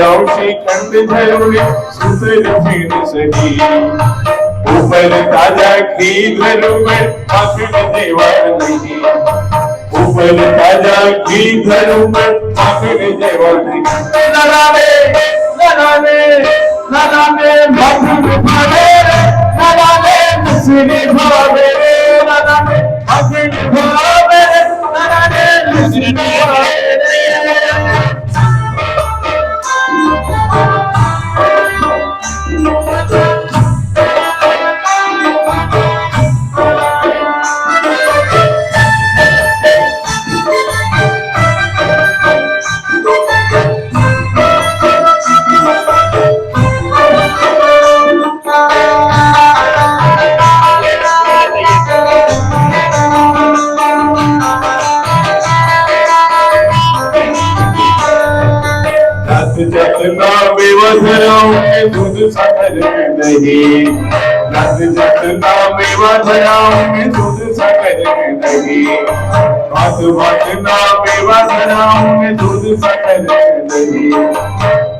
भराव श्रीखंड धरुणे सुंदर भेंट सही ऊपर ताजा घी धरुवर माखन देवर नहीं ऊपर ताजा घी धरुवर माखन देवर नहीं नराने माखन भावे नराने मिश्री भावे नराने माखन भावे नराने मिश्री भावे जतना बेवधराओं में दूध सागर नहीं रत जतना बेवधराओं में दूध सागर नहीं बात बातना बेवधराओं में दूध सागर नहीं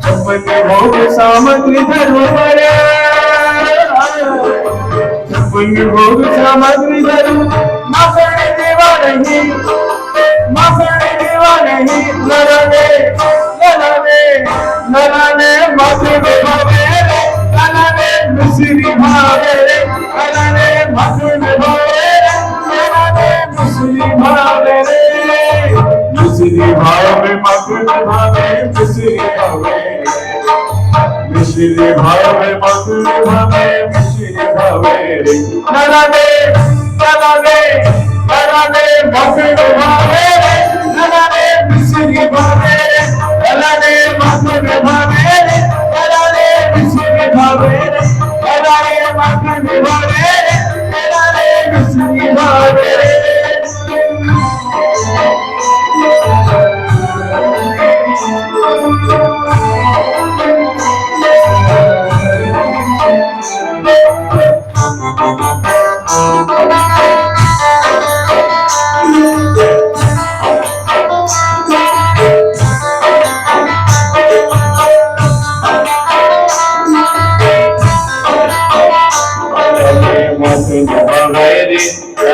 छप्पन भोग सामग्री धरोहर छप्पन भोग सामग्री धरोहर माखन देवा नहीं नराने माखन भावे नराने मिश्री भावे नराने माखन भावे नराने मिश्री भावे मिश्री भावे माखन भावे मिश्री भावे मिश्री भावे माखन भावे मिश्री भावे नराने माखन भावे नराने मिश्री भावे नराने माखन भावे नराने मिश्री भावे नराने माखन भावे नराने मिश्री भावे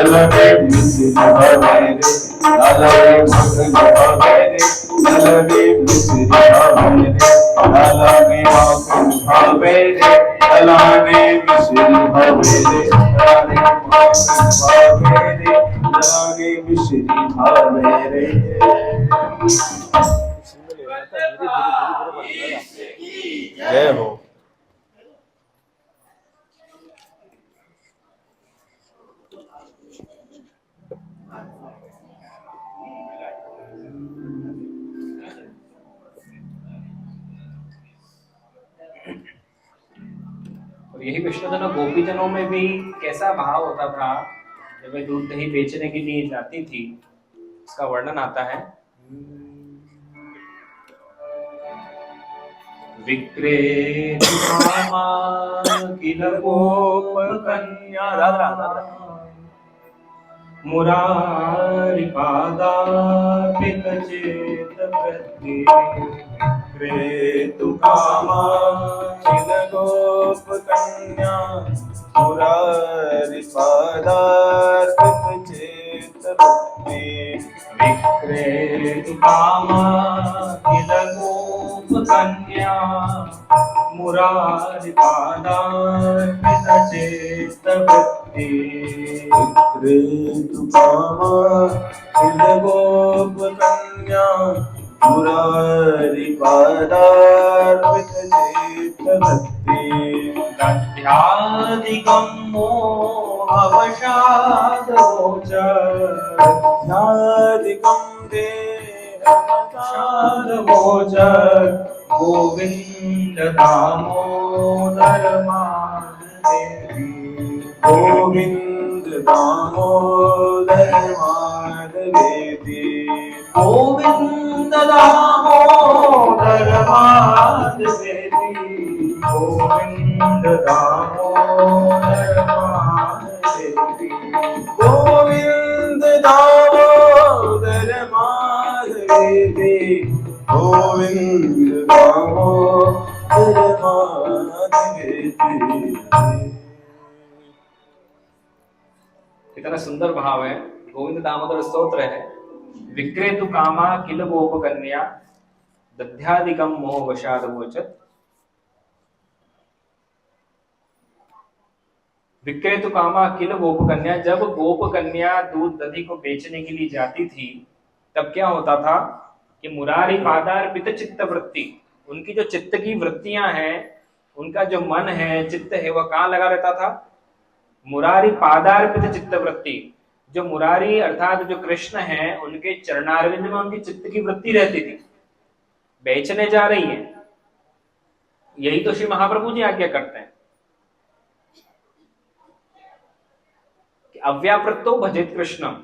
नलने मिश्री भावे नलने माखन भावे नलने मिश्री भावे नलने माखन भावे नलने मिश्री भावे नलने माखन भावे नलने मिश्री भावे जय हो। यही विष्णुधन गोपीजनों में भी कैसा भाव होता था जब वे दूध दही बेचने के लिए जाती थी, इसका वर्णन आता है। विक्रेता किल गोप कन्या मुरारी पादार्पित चेत वृत्ति विक्रेतु कामा किल गोप कन्या मुरारी पादार्पित चेत वृत्ति विक्रेतु कामा किल गोप कन्या मुरारी पादार्पित चेत वृत्ति विक्रेतु कामा किल गोप कन्या मुरारी पादार्पित चेत वृत्ति दध्यादिकं मोहवशादगोचर देहवशादगोचर गोविंद दामोदर माधवेति गोविंद दामोदर माधवेति गोविंद दामोदर माधवेति गोविंद दामोदर माधवेति गोविंद दामोदर माधवेति गोविंद दामोदर कितना सुंदर भाव है। गोविंद दामोदर स्तोत्र है। विक्रेतु कामा किल गोप कन्या दध्यादिकम मोह वशाद वोचत। विक्रेतु कामा किल गोप कन्या, जब गोप कन्या दूध दधी को बेचने के लिए जाती थी तब क्या होता था कि मुरारी पादार्पित चित्त वृत्ति, उनकी जो चित्त की वृत्तियां हैं, उनका जो मन है, चित्त है, वह कहाँ लगा रहता था? मुरारी पादार्पित चित्त वृत्ति। जो मुरारी अर्थात जो कृष्ण है, उनके चरणारविंद में उनकी चित्त की वृत्ति रहती थी। बेचने जा रही है, यही तो श्री महाप्रभु जी आज्ञा करते हैं कि अव्यावृत्तो भजित कृष्णम।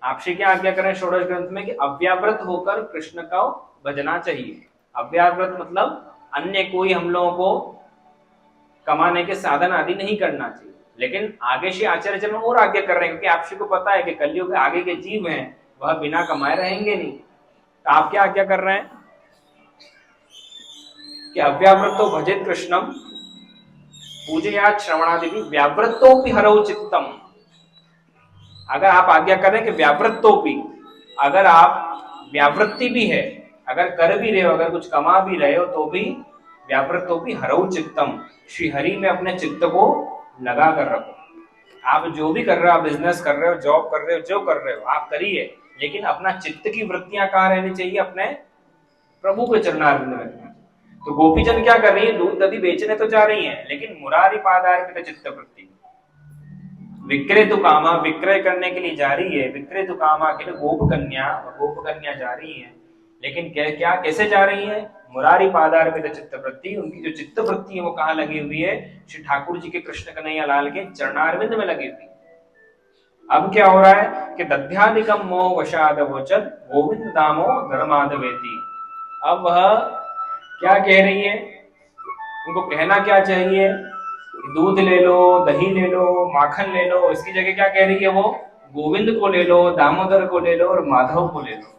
आप श्री क्या आज्ञा करें षोडश ग्रंथ में कि अव्यावृत होकर कृष्ण का भजना चाहिए। अव्यावृत मतलब अन्य कोई हम लोगों को कमाने के साधन आदि नहीं करना चाहिए। लेकिन आगे श्री आचार्य जी में और आज्ञा कर रहे हैं, क्योंकि आप श्री को पता है कि कलयुग के आगे के जीव हैं वह बिना कमाए रहेंगे नहीं। तो आप क्या आज्ञा कर रहे हैं कि अव्यावृत्तो भजित कृष्णम पूजया श्रवणादि व्यावृत्तोपि हरौ चित्तम। अगर आप आज्ञा करें कि व्यावृत्तोपि, अगर आप व्यावृत्ति भी है, अगर कर भी रहे हो, अगर कुछ कमा भी रहे हो, तो भी व्यावृत्तोपि हरौ चित्तम, श्री हरि में अपने चित्त को लगा कर रखो। आप जो भी कर रहे हो, आप बिजनेस कर रहे हो, जॉब कर रहे हो, जो कर रहे हो आप करिए, लेकिन अपना चित्त की वृत्तियां कहाँ रहनी चाहिए? अपने प्रभु के चरणारविंद में। तो गोपीजन क्या कर रही है? दूध दधी बेचने तो जा रही है, लेकिन मुरारी पादार्पित चित्त वृत्ति। विक्रेतु कामा, विक्रय करने के लिए जा रही है। विक्रेतु कामा के लिए गोप कन्या, गोप कन्या जा रही है, लेकिन क्या कैसे जा रही है? मुरारी पादार्पित चित्त वृत्ति। उनकी जो चित्त वृत्ति है वो कहाँ लगी हुई है? श्री ठाकुर जी के, कृष्ण कन्हैया लाल के चरणारविंद में लगी हुई। अब क्या हो रहा है कि दध्यादिकम मोह वशाद वोचत गोविंद दामो धर्माधवेति। अब वह क्या कह रही है? उनको कहना क्या चाहिए? दूध ले लो, दही ले लो, माखन ले लो। इसकी जगह क्या कह रही है वो? गोविंद को ले लो, दामोदर को ले लो और माधव को ले लो।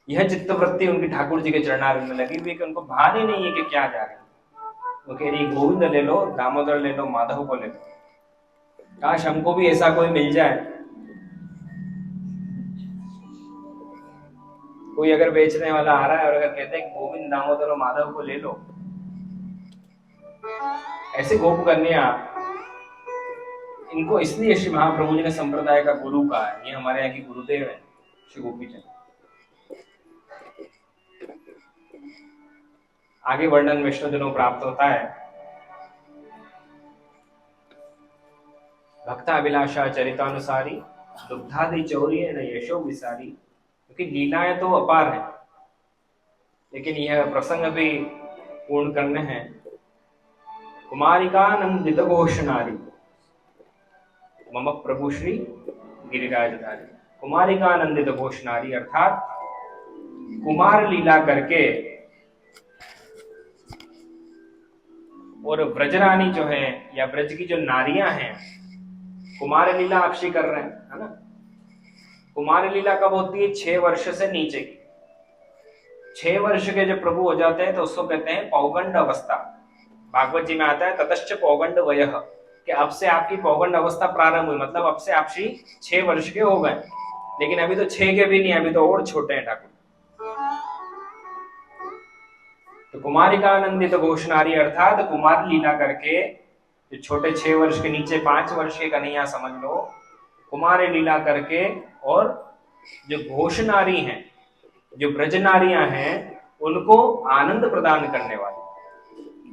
यह चित्त वृत्ति उनकी ठाकुर जी के चरणारविंद में लगी हुई है कि उनको भान ही नहीं है कि क्या जा रही है। वो कह रही गोविंद ले लो, दामोदर ले लो, माधव को ले लो। काश हमको भी ऐसा कोई मिल जाए। कोई अगर बेचने वाला आ रहा है और अगर कहते हैं गोविंद दामोदर और माधव को ले लो, ऐसे गोप कन्या, इनको इसलिए श्री महाप्रभु जी ने संप्रदाय का गुरु कहा है। ये हमारे यहाँ की गुरुदेव है श्री गोपीचंद। आगे वर्णन विष्णुजनों प्राप्त होता है। भक्ता अभिलाषा चरितानुसारी दुग्धादि चौर्य न यशो विसारी। क्योंकि लीलाएं तो अपार है, लेकिन यह प्रसंग भी पूर्ण करने हैं। कुमारिकानंदित घोष नारी मम प्रभु श्री गिरिराजधारी। कुमारिकानंदित घोष नारी अर्थात कुमार लीला करके और ब्रजरानी जो है या ब्रज की जो नारियां हैं, कुमार लीला आप श्री कर रहे हैं, है ना। कुमार लीला कब होती है? 6 वर्ष से नीचे की। 6 वर्ष के जब प्रभु हो जाते हैं तो उसको कहते हैं पौगंड अवस्था। भागवत जी में आता है ततश्च पौगंड वयः, कि अब से आपकी पौगंड अवस्था प्रारंभ हुई, मतलब अब से आप श्री 6 वर्ष के हो गए। लेकिन अभी तो 6 के भी नहीं, अभी तो और छोटे हैं ठाकुर। तो कुमारिकानंदित घोष नारी अर्थात कुमार लीला करके जो छोटे 6 वर्ष के नीचे 5 वर्ष के कन्हैया समझ लो, कुमार लीला करके और जो घोष नारी हैं, जो ब्रज नारियां हैं, उनको आनंद प्रदान करने वाली।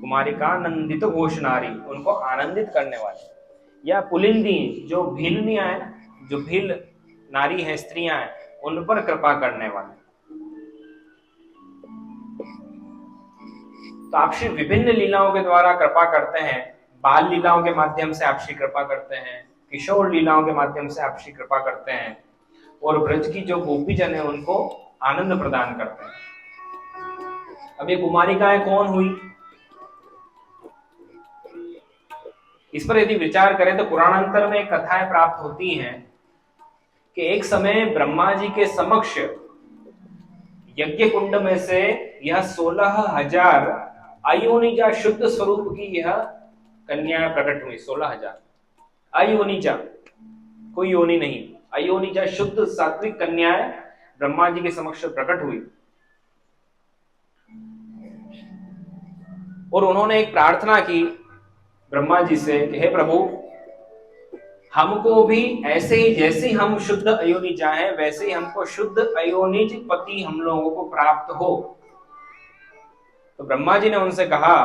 कुमारिकानंदित घोष नारी, उनको आनंदित करने वाली। या पुलिंदी जो भीलनियां हैं, जो भील नारी है, स्त्रियां हैं, उन पर कृपा करने वाली। तो आप श्री विभिन्न लीलाओं के द्वारा कृपा करते हैं। बाल लीलाओं के माध्यम से आप श्री कृपा करते हैं, किशोर लीलाओं के माध्यम से आप श्री कृपा करते हैं, और ब्रज की जो गोपीजन है उनको आनंद प्रदान करते हैं। अब ये कुमारिकाएं कौन हुई? इस पर यदि विचार करें तो पुराणांतर में कथाएं प्राप्त होती हैं कि एक समय ब्रह्मा जी के समक्ष यज्ञ कुंड में से यह 16,000 अयोनिजा शुद्ध स्वरूप की यह कन्या प्रकट हुई। 16,000 अयोनिजा, कोई योनि नहीं, अयोनिजा शुद्ध सात्विक कन्याएं ब्रह्मा जी के समक्ष प्रकट हुई। और उन्होंने एक प्रार्थना की ब्रह्मा जी से कि हे प्रभु, हमको भी ऐसे ही, जैसे हम शुद्ध अयोनिजा हैं वैसे ही हमको शुद्ध अयोनिज पति हम लोगों को प्राप्त हो। तो ब्रह्मा जी ने उनसे कहा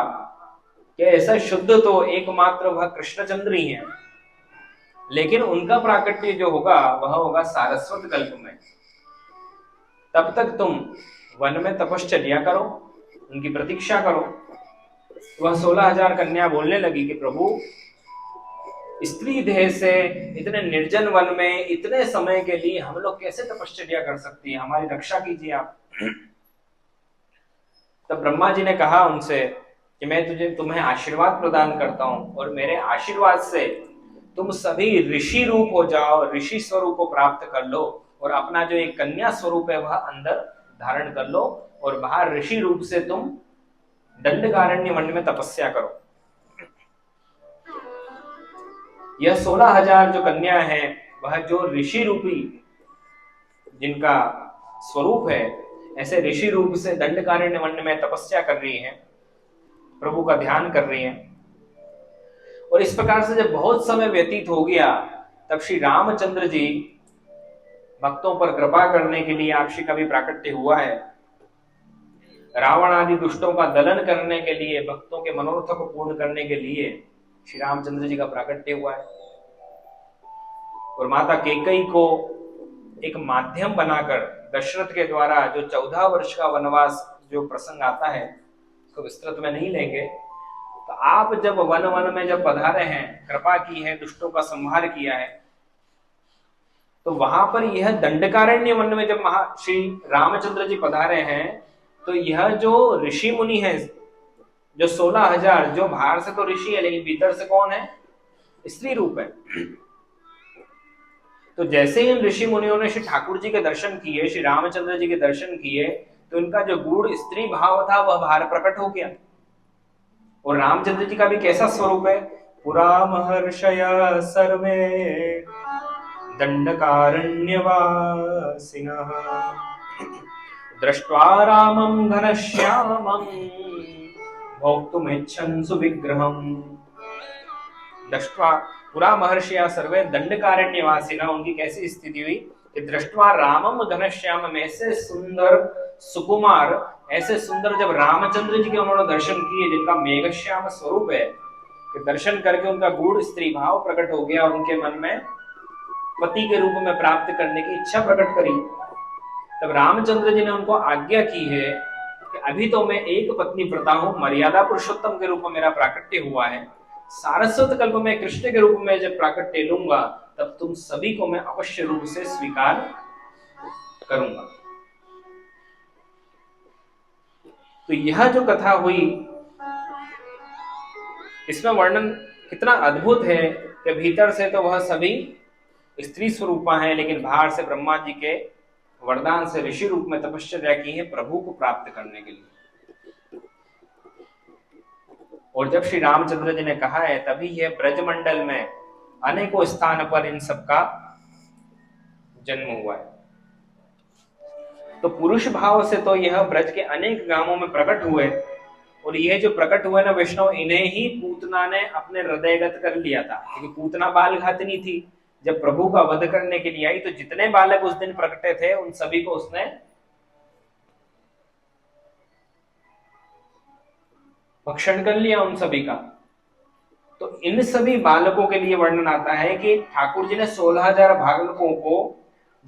कि ऐसा शुद्ध तो एकमात्र वह कृष्णचंद्र ही है, लेकिन उनका प्राकट्य जो होगा वह होगा सारस्वत कल्प में। तब तक तुम वन में तपश्चर्या करो, उनकी प्रतीक्षा करो। वह 16,000 कन्या बोलने लगी कि प्रभु, स्त्री देह से इतने निर्जन वन में इतने समय के लिए हम लोग कैसे तपश्चर्या कर सकती हैं, हमारी रक्षा कीजिए आप। तब ब्रह्मा जी ने कहा उनसे कि मैं तुम्हें आशीर्वाद प्रदान करता हूं, और मेरे आशीर्वाद से तुम सभी ऋषि रूप हो जाओ, ऋषि स्वरूप को प्राप्त कर लो, और अपना जो एक कन्या स्वरूप है वह अंदर धारण कर लो, और बाहर ऋषि रूप से तुम दंडकारण्य वन में तपस्या करो। यह 16,000 जो कन्या है वह जो ऋषि रूपी जिनका स्वरूप है, ऐसे ऋषि रूप से दंडकारण्य वन में तपस्या कर रही हैं, प्रभु का ध्यान कर रही हैं। और इस प्रकार से जब बहुत समय व्यतीत हो गया, तब श्री रामचंद्र जी भक्तों पर कृपा करने के लिए आप श्री का भी प्राकट्य हुआ है। रावण आदि दुष्टों का दलन करने के लिए, भक्तों के मनोरथ को पूर्ण करने के लिए श्री रामचंद्र जी का प्राकट्य हुआ है। और माता कैकेयी को एक माध्यम बनाकर दशरथ के द्वारा जो 14 वर्ष का वनवास जो प्रसंग आता है, उसको विस्तृत में नहीं लेंगे। तो आप जब वन में जब पधारे हैं, कृपा की है, दुष्टों का संहार किया है, तो वहां पर यह दंडकारण्य वन में जब श्री रामचंद्र जी पधारे हैं, तो यह जो ऋषि मुनि है, जो 16,000, जो बाहर से तो ऋषि है लेकिन भीतर से कौन है, स्त्री रूप है। तो जैसे ही इन ऋषि मुनियों ने श्री ठाकुर जी के दर्शन किए, श्री रामचंद्र जी के दर्शन किए, तो इनका जो गूढ़ स्त्री भाव था वह बाहर प्रकट हो गया। और रामचंद्र जी का भी कैसा स्वरूप है, पुरा महर्षया सर्वे दंडकारण्यवासिनः दृष्ट्वा रामं घनश्यामं भोक्तुमिच्छन् सुविग्रहम्। दृष्ट्वा पुरा महर्षिया सर्वे दंडकारण्यवासिनः, उनकी कैसी स्थिति हुई कि दृष्ट्वा रामम घनश्यामम, ऐसे सुंदर सुकुमार, ऐसे सुंदर जब रामचंद्र जी के उन्होंने दर्शन किए, जिनका मेघश्याम स्वरूप है, कि दर्शन करके उनका गूढ़ स्त्री भाव प्रकट हो गया और उनके मन में पति के रूप में प्राप्त करने की इच्छा प्रकट करी। तब रामचंद्र जी ने उनको आज्ञा की है कि अभी तो मैं एक पत्नी व्रता हूं, मर्यादा पुरुषोत्तम के रूप में मेरा प्राकट्य हुआ है, सारस्वत कल्प में कृष्ण के रूप में जब प्राकट्य लूंगा तब तुम सभी को मैं अवश्य रूप से स्वीकार करूंगा। तो यह जो कथा हुई, इसमें वर्णन कितना अद्भुत है कि भीतर से तो वह सभी स्त्री स्वरूपा हैं, लेकिन बाहर से ब्रह्मा जी के वरदान से ऋषि रूप में तपश्चर्या की है प्रभु को प्राप्त करने के लिए। और जब श्री रामचंद्र जी ने कहा है, तभी यह ब्रजमंडल में अनेकों स्थान पर इन सबका जन्म हुआ है। तो पुरुष भाव से तो यह ब्रज के अनेक गांवों में प्रकट हुए, और यह जो प्रकट हुए ना वैष्णव, इन्हें ही पूतना ने अपने हृदयगत कर लिया था, क्योंकि पूतना बाल घातनी थी। जब प्रभु का वध करने के लिए आई तो जितने बालक उस दिन प्रकटे थे उन सभी को उसने भक्षण कर लिया, उन सभी का। तो इन सभी बालकों के लिए वर्णन आता है कि ठाकुर जी ने 16,000 बालकों को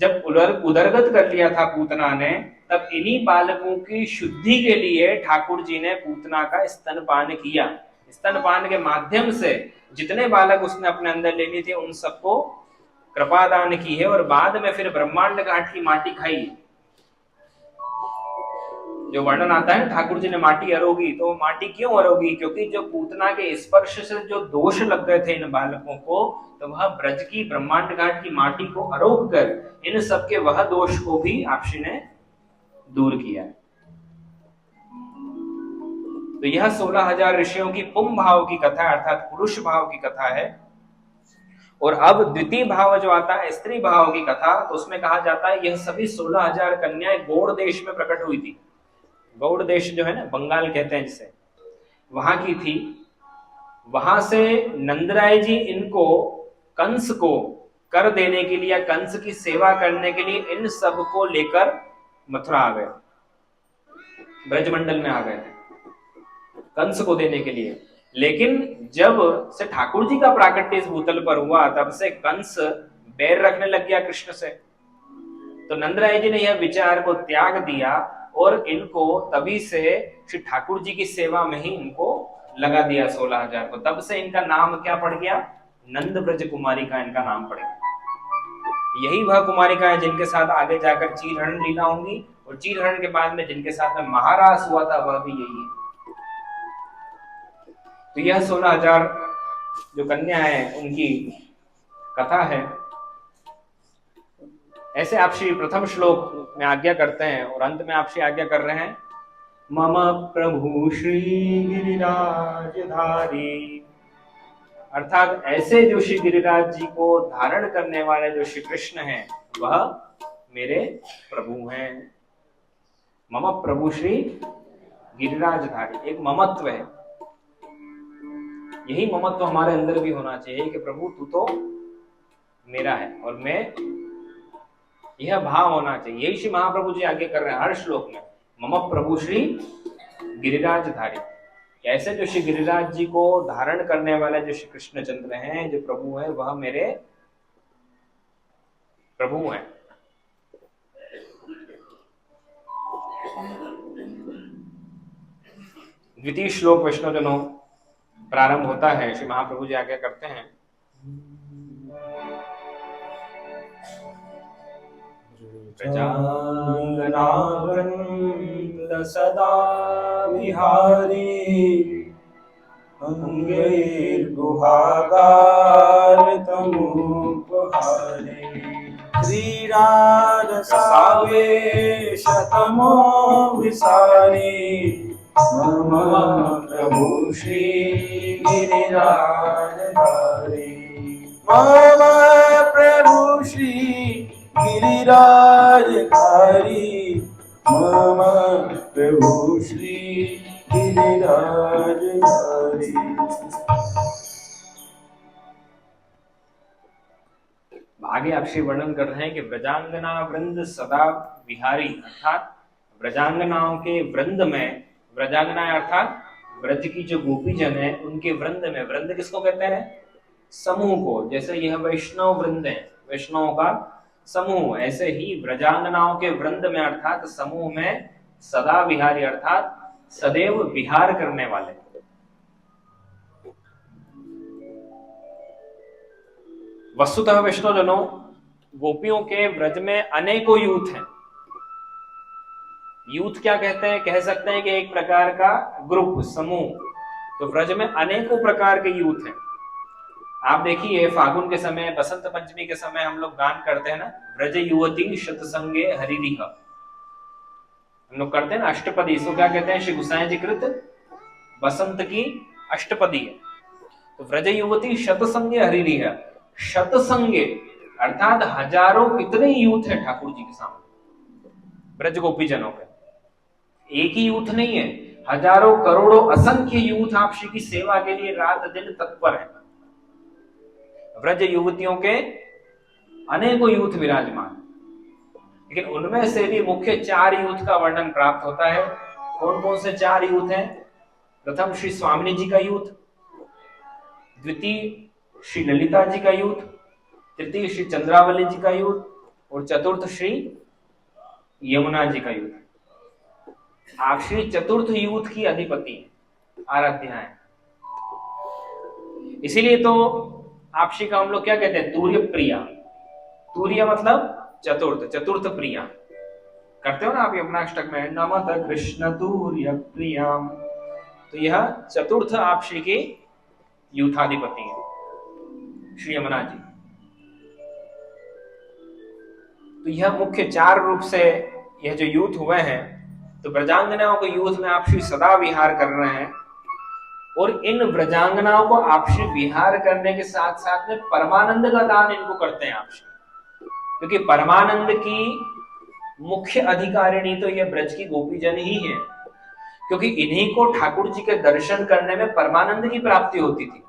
जब उदरगत कर लिया था पूतना ने, तब इन्हीं बालकों की शुद्धि के लिए ठाकुर जी ने पूतना का स्तनपान किया। स्तनपान के माध्यम से जितने बालक उसने अपने अंदर लेनी थे उन सबको कृपादान की है। और बाद में फिर ब्रह्मांड घाट की माटी खाई, जो वर्णन आता है ठाकुर जी ने माटी अरोगी। तो माटी क्यों अरोगी, क्योंकि जो पूतना के स्पर्श से जो दोष लग गए थे इन बालकों को, तो वह ब्रज की ब्रह्मांड घाट की माटी को अरोग कर इन सबके वह दोष को भी आपसी ने दूर किया। तो यह 16,000 ऋषियों की पुम भाव की कथा अर्थात पुरुष भाव की कथा है। और अब द्वितीय भाव जो आता है स्त्री भाव की कथा, तो उसमें कहा जाता है यह सभी 16,000 कन्याएं गौड़ देश में प्रकट हुई थी। गौड़ देश जो है ना, बंगाल कहते हैं जिसे, वहां की थी। वहां से नंदराय जी इनको कंस को कर देने के लिए, कंस की सेवा करने के लिए इन सब को लेकर मथुरा आ गए, ब्रजमंडल में आ गए थे कंस को देने के लिए। लेकिन जब से ठाकुर जी का प्राकट्य इस भूतल पर हुआ, तब से कंस बैर रखने लग गया कृष्ण से। तो नंदराय जी ने यह विचार को त्याग दिया और इनको तभी से श्री ठाकुर जी की सेवा में ही इनको लगा दिया 16,000 को। तब से इनका नाम क्या पड़ गया? नंद ब्रज कुमारी का इनका नाम पड़ गया। यही वह कुमारिका है जिनके साथ आगे जाकर चीरहरण लीला होंगी, और चीरहरण के बाद में जिनके साथ में महारास हुआ था वह भी यही है। तो यह 16,000 जो कन्या है उनकी कथा है। ऐसे आप श्री प्रथम श्लोक में आज्ञा करते हैं और अंत में आप श्री आज्ञा कर रहे हैं, मम प्रभु श्री गिरिराजधारी, अर्थात ऐसे जो श्री गिरिराज जी को धारण करने वाले जो श्री कृष्ण हैं वह मेरे प्रभु हैं। मम प्रभु श्री गिरिराजधारी, एक ममत्व है। यही ममत्व हमारे अंदर भी होना चाहिए कि प्रभु तू तो मेरा है और मैं, यह भाव होना चाहिए। यही श्री महाप्रभु जी आगे कर रहे हैं हर श्लोक में, मम प्रभु श्री गिरिराजधारी। ऐसे जो श्री गिरिराज जी को धारण करने वाले जो श्री कृष्णचंद्र हैं, जो प्रभु हैं, वह मेरे प्रभु हैं। द्वितीय श्लोक वैष्णवजनों प्रारंभ होता है। श्री महाप्रभु जी आज्ञा करते हैं, प्रजांगनावृंद सदा विहारी, अंगैर्गुहागार तमुपहारी, श्रीराजसावेश तमो विसारी, मम प्रभु श्री गिरिराजधारी। मम प्रभु श्री गिरिराजधारी, मम प्रभु श्री गिरिराजधारी। आगे आप श्री वर्णन कर रहे हैं कि ब्रजांगना वृंद सदा विहारी, अर्थात ब्रजांगनाओं के वृंद में, ब्रजांगना अर्थात ब्रज की जो गोपी जन है उनके वृंद में, वृंद किसको कहते हैं? समूह को। जैसे यह वैष्णव वृंद है, वैष्णवों का समूह, ऐसे ही ब्रजांगनाओं के वृंद में अर्थात समूह में सदा विहारी अर्थात सदैव विहार करने वाले। वस्तुतः वैष्णवजनों, गोपियों के व्रज में अनेकों यूथ हैं। यूथ क्या कहते हैं? कह सकते हैं कि एक प्रकार का ग्रुप, समूह। तो व्रज में अनेकों प्रकार के यूथ हैं। आप देखिए फागुन के समय, बसंत पंचमी के समय हम लोग गान करते हैं ना, व्रज युवती शतसंगे हरिरिह, हम लोग करते हैं ना अष्टपदी। इसको क्या कहते हैं? श्री गोसाई जी कृत बसंत की अष्टपदी है। तो व्रज युवती शतसंगे हरिरिह, शतसंगे अर्थात हजारों कितने यूथ है ठाकुर जी के सामने, ब्रज गोपी जनों के। एक ही यूथ नहीं है, हजारों करोड़ों असंख्य यूथ आप श्री की सेवा के लिए रात दिन तत्पर है। व्रज युवतियों के अनेकों यूथ विराजमान, लेकिन उनमें से भी मुख्य 4 यूथ का वर्णन प्राप्त होता है। कौन कौन से 4 यूथ हैं? प्रथम श्री स्वामिनी जी का यूथ, द्वितीय श्री ललिता जी का यूथ, तृतीय श्री चंद्रावली जी का यूथ, और चतुर्थ श्री यमुना जी का यूथ। आप श्री चतुर्थ यूथ की अधिपति आराध्या है। इसीलिए तो आप श्री का हम लोग क्या कहते हैं? तूर्य प्रिया। तूर्य मतलब चतुर्थ, चतुर्थ प्रिया करते हो ना आप यमुनाष्टक में, नमत कृष्ण तूर्य प्रियाम। तो यह चतुर्थ आप श्री के यूथाधिपति है, श्री यमुना जी। तो यह मुख्य 4 रूप से यह जो यूथ हुए हैं तो ब्रजांगनाओं के यूथ में आप श्री सदा विहार कर रहे हैं, और इन ब्रजांगनाओं को आप श्री विहार करने के साथ साथ में परमानंद का दान इनको करते हैं आप श्री, क्योंकि परमानंद की मुख्य अधिकारिणी तो ये ब्रज की गोपीजन ही है, क्योंकि इन्हीं को ठाकुर जी के दर्शन करने में परमानंद की प्राप्ति होती थी।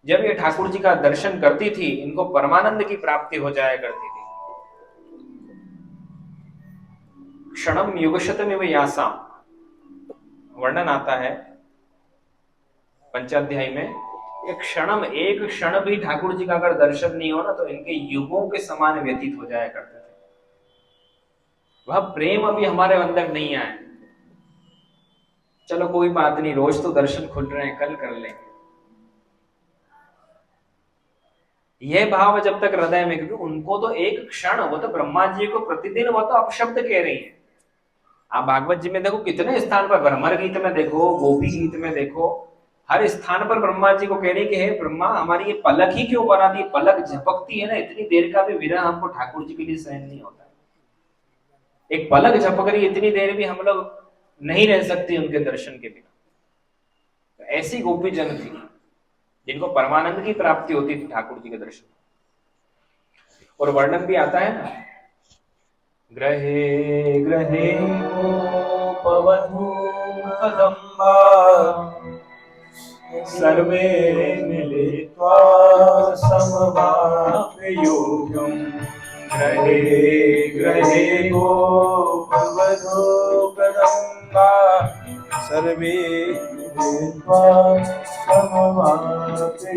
जब ये ठाकुर जी का दर्शन करती थी, इनको परमानंद की प्राप्ति हो जाया करती थी। क्षणम युगशतमिव यासाम वर्णन आता है पंचाध्याय में, एक क्षण भी ठाकुर जी का अगर दर्शन नहीं हो ना, तो इनके युगों के समान व्यतीत हो जाया करते थे। वह प्रेम अभी हमारे अंदर नहीं आया, चलो कोई बात नहीं, रोज तो दर्शन खुल रहे हैं, कल कर लेंगे, यह भाव जब तक हृदय में, क्योंकि उनको तो एक क्षण, वो तो ब्रह्मा जी को प्रतिदिन वो तो अपशब्द कह रही है। आप भागवत जी में देखो, कितने स्थान पर, भ्रमर गीत में देखो, गोपी गीत में देखो, हर स्थान पर ब्रह्मा जी को कह रही कि हे ब्रह्मा, हमारी ये पलक ही क्यों बना दी, पलक झपकती है ना, इतनी देर का भी विरह हमको ठाकुर जी के लिए सहन नहीं होता। एक पलक झपक रही, इतनी देर भी हम लोग नहीं रह सकते उनके दर्शन के बिना। ऐसी गोपी जन थी जिनको परमानंद की प्राप्ति होती थी ठाकुर जी के दर्शन। और वर्णन भी आता है ना, ग्रहे ग्रहे गोपवधू कदम्बा सर्वे मिलित्वा समवाप्ययोगम्। ग्रहे ग्रहे गोपवधू कदम्बा सर्वे मिलित्वा समवाप्ययोगम्।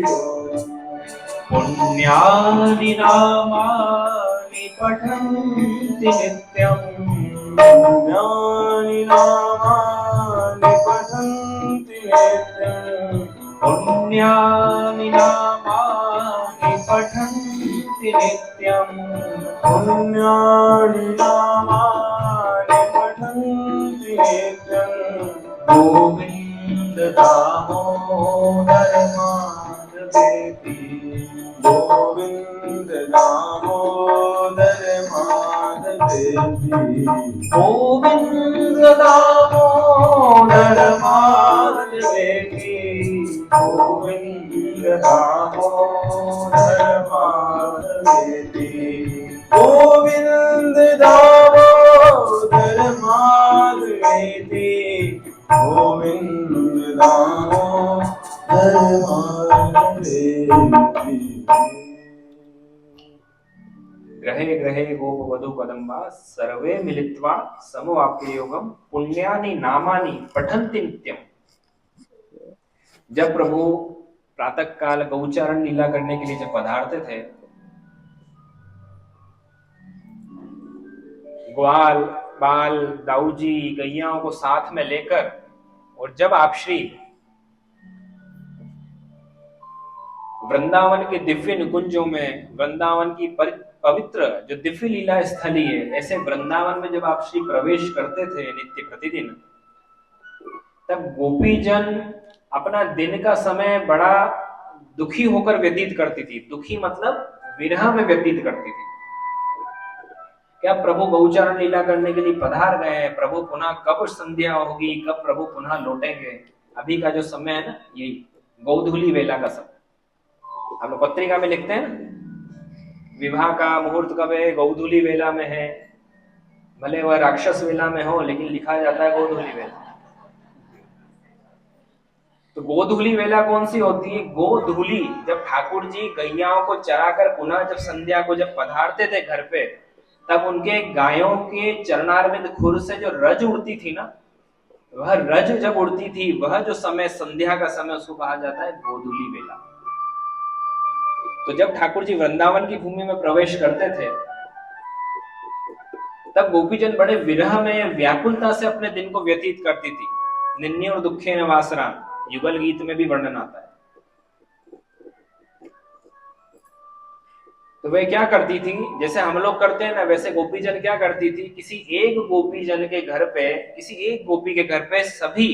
पुण्यानि नामानि पठन्ति नित्यम्। पुण्यानि नामानि पठन्ति नित्यम्। पुण्यानि नामानि पठन्ति नित्यम्। पुण्यानि नामानि पठन्ति नित्यम्। गोविन्द दामोदर माधवेति। गोविन्द दामोदर माधवेति। गोविन्द दामोदर माधवेति। गोविन्द दामोदर माधवेति। गोविन्द दामोदर माधवेति। गोविन्द दामोदर माधवेति। ग्रहे ग्रहे गोपवधू कदम्बा सर्वे मिलित्वा समवाप्ययोगम्। पुण्यानि नामानि पठन्ति नित्यम्। जब प्रभु प्रातः काल गौचारण लीला करने के लिए जब पधारते थे, ग्वाल बाल दाऊजी गैयाओं को साथ में लेकर, और जब आप श्री वृंदावन के दिव्य निकुंजों में, वृंदावन की पवित्र जो दिव्य लीला स्थली है, ऐसे वृंदावन में जब आप श्री प्रवेश करते थे नित्य प्रतिदिन, तब गोपीजन अपना दिन का समय बड़ा दुखी होकर व्यतीत करती थी। दुखी मतलब विरह में व्यतीत करती थी। क्या प्रभु गौचारण लीला करने के लिए पधार गए हैं, प्रभु पुनः कब संध्या होगी, कब प्रभु पुनः लौटेंगे। अभी का जो समय है ना, यही गोधूली वेला का समय। हम लोग पत्रिका में लिखते हैं ना, विवाह का मुहूर्त कब है, गोधूली वेला में है। भले वह राक्षस वेला में हो, लेकिन लिखा जाता है गोधूली वेला। तो गोधूली वेला कौन सी होती है? गोधूली, जब ठाकुर जी गैयाओं को चराकर पुनः जब संध्या को जब पधारते थे घर पे, तब उनके गायों के चरणारविंद खुर से जो रज उड़ती थी ना, वह रज जब उड़ती थी, वह जो समय संध्या का समय, उसको कहा जाता है गोधूली वेला। तो जब ठाकुर जी वृंदावन की भूमि में प्रवेश करते थे, तब गोपीजन बड़े विरह में व्याकुलता से अपने दिन को व्यतीत करती थी। निन्य और दुखे न वासरा, युगल गीत में भी वर्णन आता है। तो वह क्या करती थी, जैसे हम लोग करते हैं ना, वैसे गोपीजन क्या करती थी, किसी एक गोपीजन के घर पे, किसी एक गोपी के घर पे सभी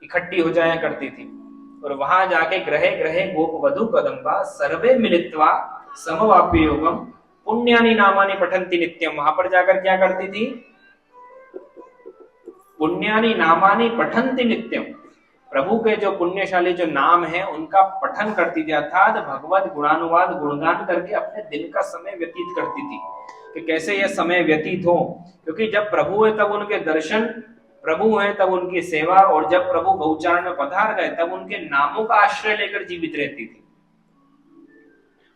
इकट्ठी हो जाया करती थी, और वहां जाके ग्रहे ग्रहे गोपवधू कदम्बा सर्वे मिलित्वा समवाप्ययोगम्। पुण्यानि नामानि पठन्ति नित्यम, वहां पर जाकर क्या करती थी? पुण्यानि नामानि पठन्ति नित्यम, प्रभु के जो पुण्यशाली जो नाम है उनका पठन करती थी, अर्थात भगवत गुणानुवाद गुणगान करके अपने दिन का समय व्यतीत करती थी कि कैसे यह समय व्यतीत हो। क्योंकि जब प्रभु है तब उनके दर्शन, प्रभु है तब उनकी सेवा, और जब प्रभु गौचारण में पधार गए तब उनके नामों का आश्रय लेकर जीवित रहती थी।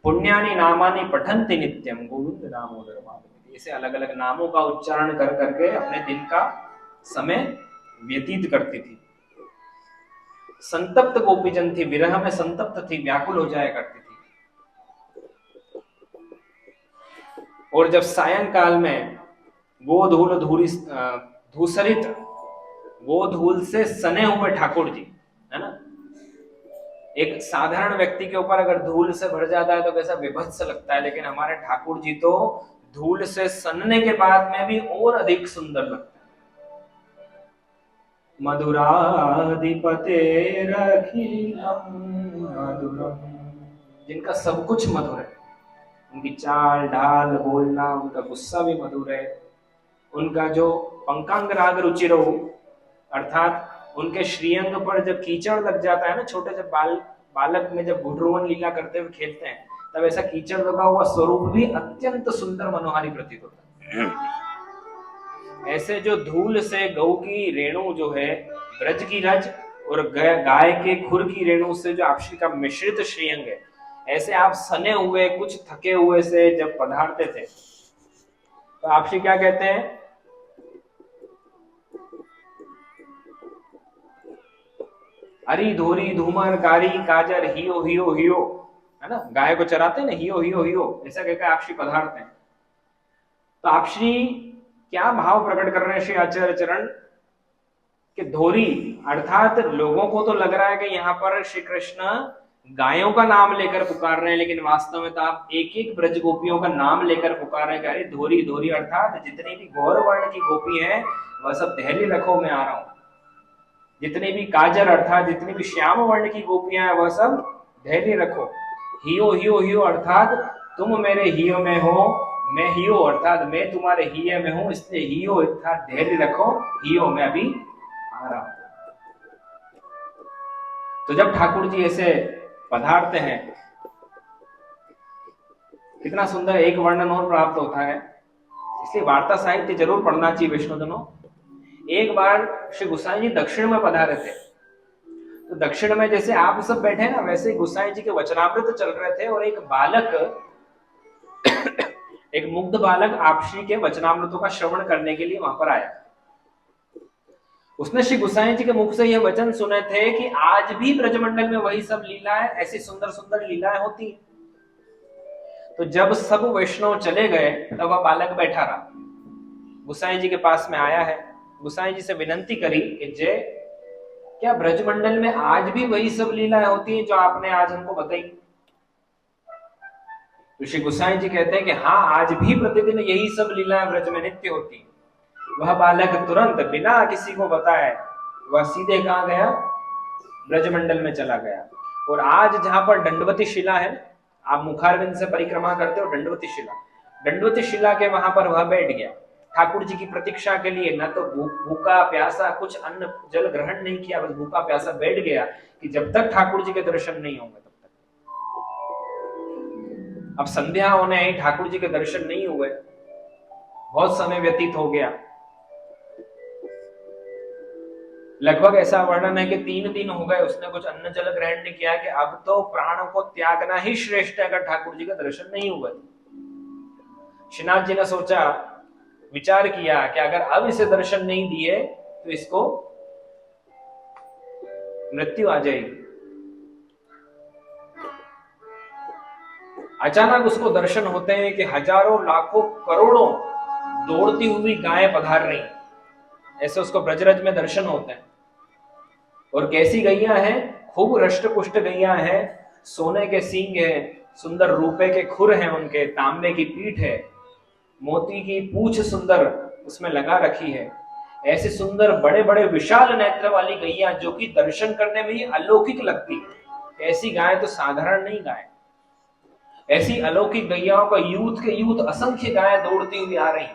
पुण्यानि नामानि पठन्ति नित्यम गोविंद दामोदर माधव, ऐसे अलग अलग नामों का उच्चारण कर करके अपने दिन का समय व्यतीत करती थी। संतप्त गोपीजन थी, विरह में संतप्त थी, व्याकुल हो जाया करती थी। और जब सायंकाल में गोधूल धूसरित गोधूल से सने हुए ठाकुर जी, है ना, एक साधारण व्यक्ति के ऊपर अगर धूल से भर जाता है तो कैसा विभत्स लगता है, लेकिन हमारे ठाकुर जी तो धूल से सनने के बाद में भी और अधिक सुंदर लगता है। मधुराधिपतेरखिलम मधुरम, जिनका सब कुछ मधुर है, उनकी चाल ढाल बोलना, उनका गुस्सा भी मधुर है, उनका जो पंकांग राग रुचिरो, अर्थात उनके श्रीअंग पर जब कीचड़ लग जाता है ना, छोटे से बालक में जब गुड्रुवन लीला करते हुए खेलते हैं तब ऐसा कीचड़ लगा हुआ स्वरूप भी अत्यंत सुंदर मनोहारी प्रतीत होता है। ऐसे जो धूल से गौ की रेणु जो है ब्रज की रज, और गाय के खुर की रेणु से जो आपसी का मिश्रित श्रीअंग है, ऐसे आप सने हुए कुछ थके हुए से जब पधारते थे तो आपसी क्या कहते हैं? अरी धोरी धूमर गारी काजर हियो हियो हियो, है ना, गाय को चराते ना, हियो हियो हियो, ऐसा कहकर आपसी पधारते हैं। तो आपसी क्या भाव प्रकट कर रहे हैं श्री आचार्य चरण कि धोरी, अर्थात लोगों को तो लग रहा है कि यहाँ पर श्री कृष्ण गायों का नाम लेकर पुकार रहे हैं, लेकिन वास्तव में तो आप एक एक ब्रज गोपियों का नाम लेकर पुकार रहे हैं कि अरे धोरी धोरी, अर्थात जितनी भी गौर वर्ण की गोपी है वह सब धैर्य रखो, मैं आ रहा हूं। जितनी भी काजर, अर्थात जितनी भी श्याम वर्ण की गोपियां हैं वह सब धैर्य रखो। हियो हियो हियो, अर्थात तुम मेरे हियो में हो, मैं हियो अर्थात मैं तुम्हारे हिये में हूं, इसलिए हियो अर्थात धैर्य रखो, हियो मैं अभी आ रहा हूं। तो जब ठाकुर जी ऐसे पधारते हैं, कितना सुंदर एक वर्णन और प्राप्त होता है। इसलिए वार्ता साहित्य जरूर पढ़ना चाहिए वैष्णोजनों। एक बार श्री गोसाई जी दक्षिण में पधारे थे, तो दक्षिण में जैसे आप सब बैठे ना, वैसे गोसाई जी के वचनामृत चल रहे थे, और एक बालक एक मुग्ध बालक आप श्री के वचनामृतों का श्रवण करने के लिए वहां पर आया। उसने श्री गोसाई जी के मुख से यह वचन सुने थे कि आज भी ब्रजमंडल में वही सब लीलाएं, ऐसी सुंदर सुंदर लीलाएं होती। तो जब सब वैष्णव चले गए तब वह बालक बैठा रहा, गोसाई जी के पास में आया है, गोसाई जी से विनंती करी कि जय, क्या ब्रजमंडल में आज भी वही सब लीलाएं होती हैं जो आपने आज हमको बताई? तो श्री गोसाई जी कहते हैं कि हाँ, आज भी प्रतिदिन यही सब लीलाएं ब्रज में नित्य होती। वह बालक तुरंत बिना किसी को बताए वह सीधे कहाँ गया? ब्रजमंडल में चला गया। और आज जहां पर दंडवती शिला है, आप मुखारविंद से परिक्रमा करते हो, दंडवती शिला, दंडवती शिला के वहां पर वह बैठ गया ठाकुर जी की प्रतीक्षा के लिए। न तो भूखा प्यासा, कुछ अन्न जल ग्रहण नहीं किया, बस भूखा प्यासा बैठ गया कि जब तक ठाकुर जी के दर्शन नहीं होंगे तब तक। अब संध्या होने आई, ठाकुर जी के दर्शन नहीं हुए, बहुत समय व्यतीत हो गया। लगभग ऐसा वर्णन है कि 3 दिन हो गए उसने कुछ अन्न जल ग्रहण नहीं किया, कि अब तो प्राण को त्यागना ही श्रेष्ठ है अगर ठाकुर जी का दर्शन नहीं हुए। श्रीनाथ जी ने सोचा, विचार किया कि अगर अब इसे दर्शन नहीं दिए तो इसको मृत्यु आ जाएगी। अचानक उसको दर्शन होते हैं कि हजारों लाखों करोड़ों दौड़ती हुई गायें पधार रही, ऐसे उसको ब्रजरज में दर्शन होते हैं। और कैसी गैया हैं? खूब रष्टपुष्ट गैया हैं, सोने के सींग है, सुंदर रूपे के खुर हैं उनके, तांबे की पीठ है, मोती की पूंछ सुंदर उसमें लगा रखी है। ऐसे सुंदर बड़े बड़े विशाल नेत्र वाली गैया जो कि दर्शन करने में ही अलौकिक लगती है। ऐसी गाय तो साधारण नहीं गाय। ऐसी अलौकिक गैयाओं का यूथ के यूथ असंख्य गायें दौड़ती हुई आ रही,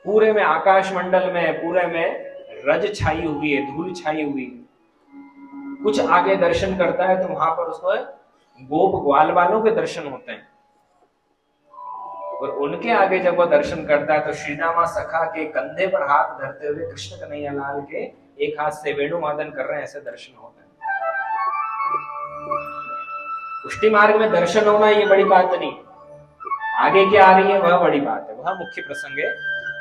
पूरे में आकाश मंडल में पूरे में रज छाई हुई है, धूल छाई हुई है। कुछ आगे दर्शन करता है तो वहां पर उसको गोप ग्वाल वालों के दर्शन होते हैं, और उनके आगे जब वह दर्शन करता है तो श्रीदामा सखा के कंधे पर हाथ धरते हुए कृष्ण कन्हैया लाल के एक हाथ से वेणुवादन कर रहे हैं, ऐसे दर्शन होते हैं। पुष्टि मार्ग में दर्शन होना ये बड़ी बात नहीं, आगे क्या आ रही है वह बड़ी बात है, वह मुख्य प्रसंग है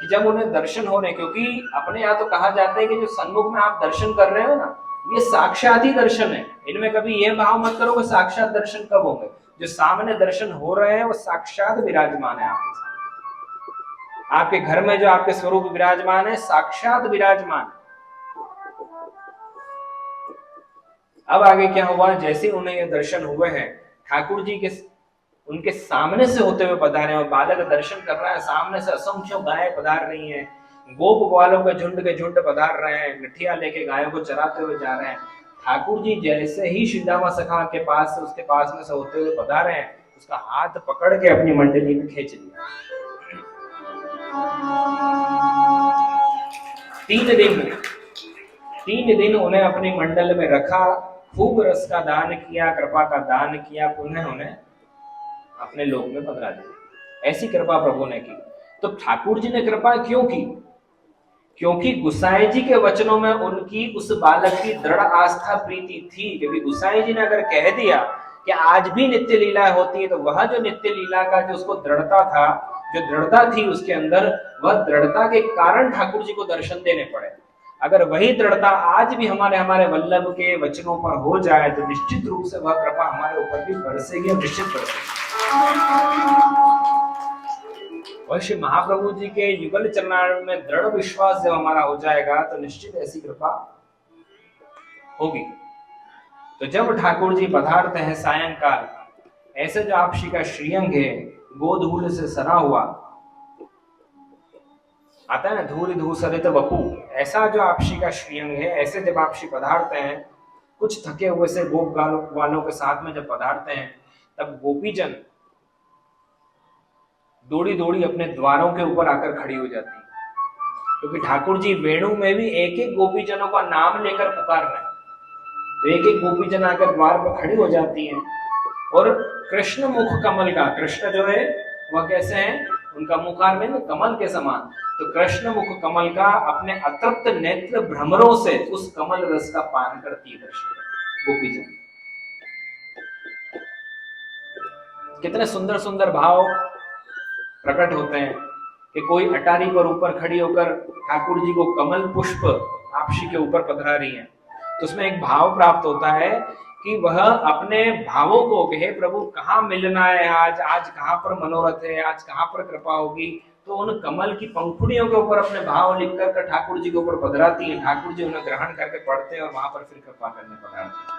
कि जब उन्हें दर्शन हो रहे, क्योंकि अपने यहाँ तो कहा जाता है कि जो सन्मुख में आप दर्शन कर रहे हो ना, ये साक्षात ही दर्शन है। इनमें कभी यह भाव मत करो कि साक्षात दर्शन कब होंगे। जो सामने दर्शन हो रहे हैं वो साक्षात विराजमान है आपके साथ, आपके घर में जो आपके स्वरूप विराजमान है साक्षात विराजमान। अब आगे क्या हुआ, जैसे उन्हें ये दर्शन हुए हैं, ठाकुर जी के उनके सामने से होते हुए पधारे हैं, और बालक दर्शन कर रहा है, सामने से असंख्य गायें पधार रही हैं, गोप ग्वालों के झुंड पधार रहे हैं, गठिया लेके गायों को चराते हुए जा रहे हैं। ठाकुर जी जैसे ही श्रीदामा सखा के पास से उसके पास में से होते हुए पधारे हैं, उसका हाथ पकड़ के अपनी मंडली में खींच लिया। 3 दिन उन्हें अपनी मंडल में रखा, खूब रस का दान किया, कृपा का दान किया, पुनः उन्हें अपने लोक में पधरा दिया। ऐसी कृपा प्रभु ने की। तो ठाकुर जी ने कृपा क्यों की? क्योंकि गुसाई जी के वचनों में उनकी उस बालक की दृढ़ आस्था प्रीति थी। क्योंकि गुसाई जी ने अगर कह दिया कि आज भी नित्य लीला होती है, तो वह जो नित्य लीला का जो उसको दृढ़ता था, जो दृढ़ता थी उसके अंदर, वह दृढ़ता के कारण ठाकुर जी को दर्शन देने पड़े। अगर वही दृढ़ता आज भी हमारे वल्लभ के वचनों पर हो जाए तो निश्चित रूप से वह कृपा हमारे ऊपर भी बरसेगी, और निश्चित बरसेगी। और श्री महाप्रभु जी के युगल चरणारविंद में दृढ़ विश्वास जब हमारा हो जाएगा तो निश्चित ऐसी कृपा होगी। तो जब ठाकुर जी पधारते हैं सायंकाल, ऐसे जो आप श्री का श्रीअंग है गोधूल से सना हुआ, आता है ना धूल धूसरित वपु, ऐसा जो आप श्री का श्रीअंग है, ऐसे जब आप श्री पधारते हैं, कुछ थके हुए से गोप वालों के साथ में जब पधारते हैं, तब गोपीजन दौड़ी दौड़ी अपने द्वारों के ऊपर आकर खड़ी हो जाती है। क्योंकि ठाकुर जी वेणु में भी एक एक गोपीजनों का नाम लेकर पुकार रहे हैं, तो एक एक गोपीजन आकर द्वार पर खड़ी हो जाती हैं। और कृष्ण मुख कमल का, कृष्ण जो है वह कैसे हैं, उनका मुखारविंद कमल के समान, तो कृष्ण मुख कमल का अपने अतृप्त नेत्र भ्रमरों से उस कमल रस का पान करती है दर्शन गोपीजन। कितने सुंदर सुंदर भाव प्रकट होते हैं कि कोई अटारी पर ऊपर खड़ी होकर ठाकुर जी को कमल पुष्प आपशी के ऊपर पधरा रही है, तो उसमें एक भाव प्राप्त होता है कि वह अपने भावों को, हे प्रभु कहाँ मिलना है, आज कहाँ पर मनोरथ है, आज कहाँ पर कृपा होगी, तो उन कमल की पंखुड़ियों के ऊपर अपने भाव लिख कर ठाकुर जी के ऊपर पधराती है। ठाकुर जी उन्हें ग्रहण करके पढ़ते हैं और वहां पर फिर कृपा करने पधारते हैं।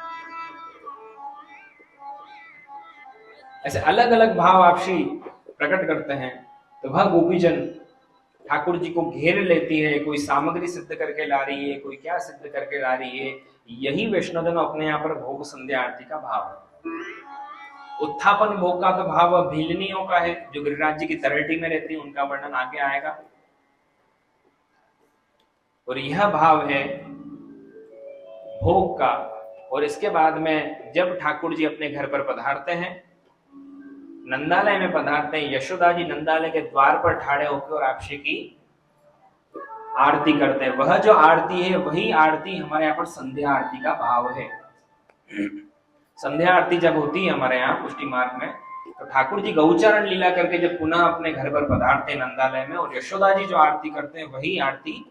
ऐसे अलग अलग भाव आप श्री प्रकट करते हैं। तो वह गोपीजन ठाकुर जी को घेर लेती है, कोई सामग्री सिद्ध करके ला रही है, कोई क्या सिद्ध करके ला रही है। यही वैष्णवजन अपने यहाँ पर भोग संध्या आरती का भाव है। उत्थापन भोग का तो भाव भीलनियों का है, जो गिरिराज जी की तरहटी में रहती है, उनका वर्णन आगे आएगा। और यह भाव है भोग का। और इसके बाद में जब ठाकुर जी अपने घर पर पधारते हैं, नंदालय में पधारते हैं, यशोदा जी नंदालय के द्वार पर ठाड़े होकर और आपशी की आरती करते हैं। वह जो आरती है वही आरती हमारे यहाँ पर संध्या आरती का भाव है। संध्या आरती जब होती है हमारे यहाँ पुष्टि मार्ग में, तो ठाकुर जी गौचरण लीला करके जब पुनः अपने घर पर पधारते हैं नंदालय में, और यशोदा जी जो आरती करते हैं वही आरती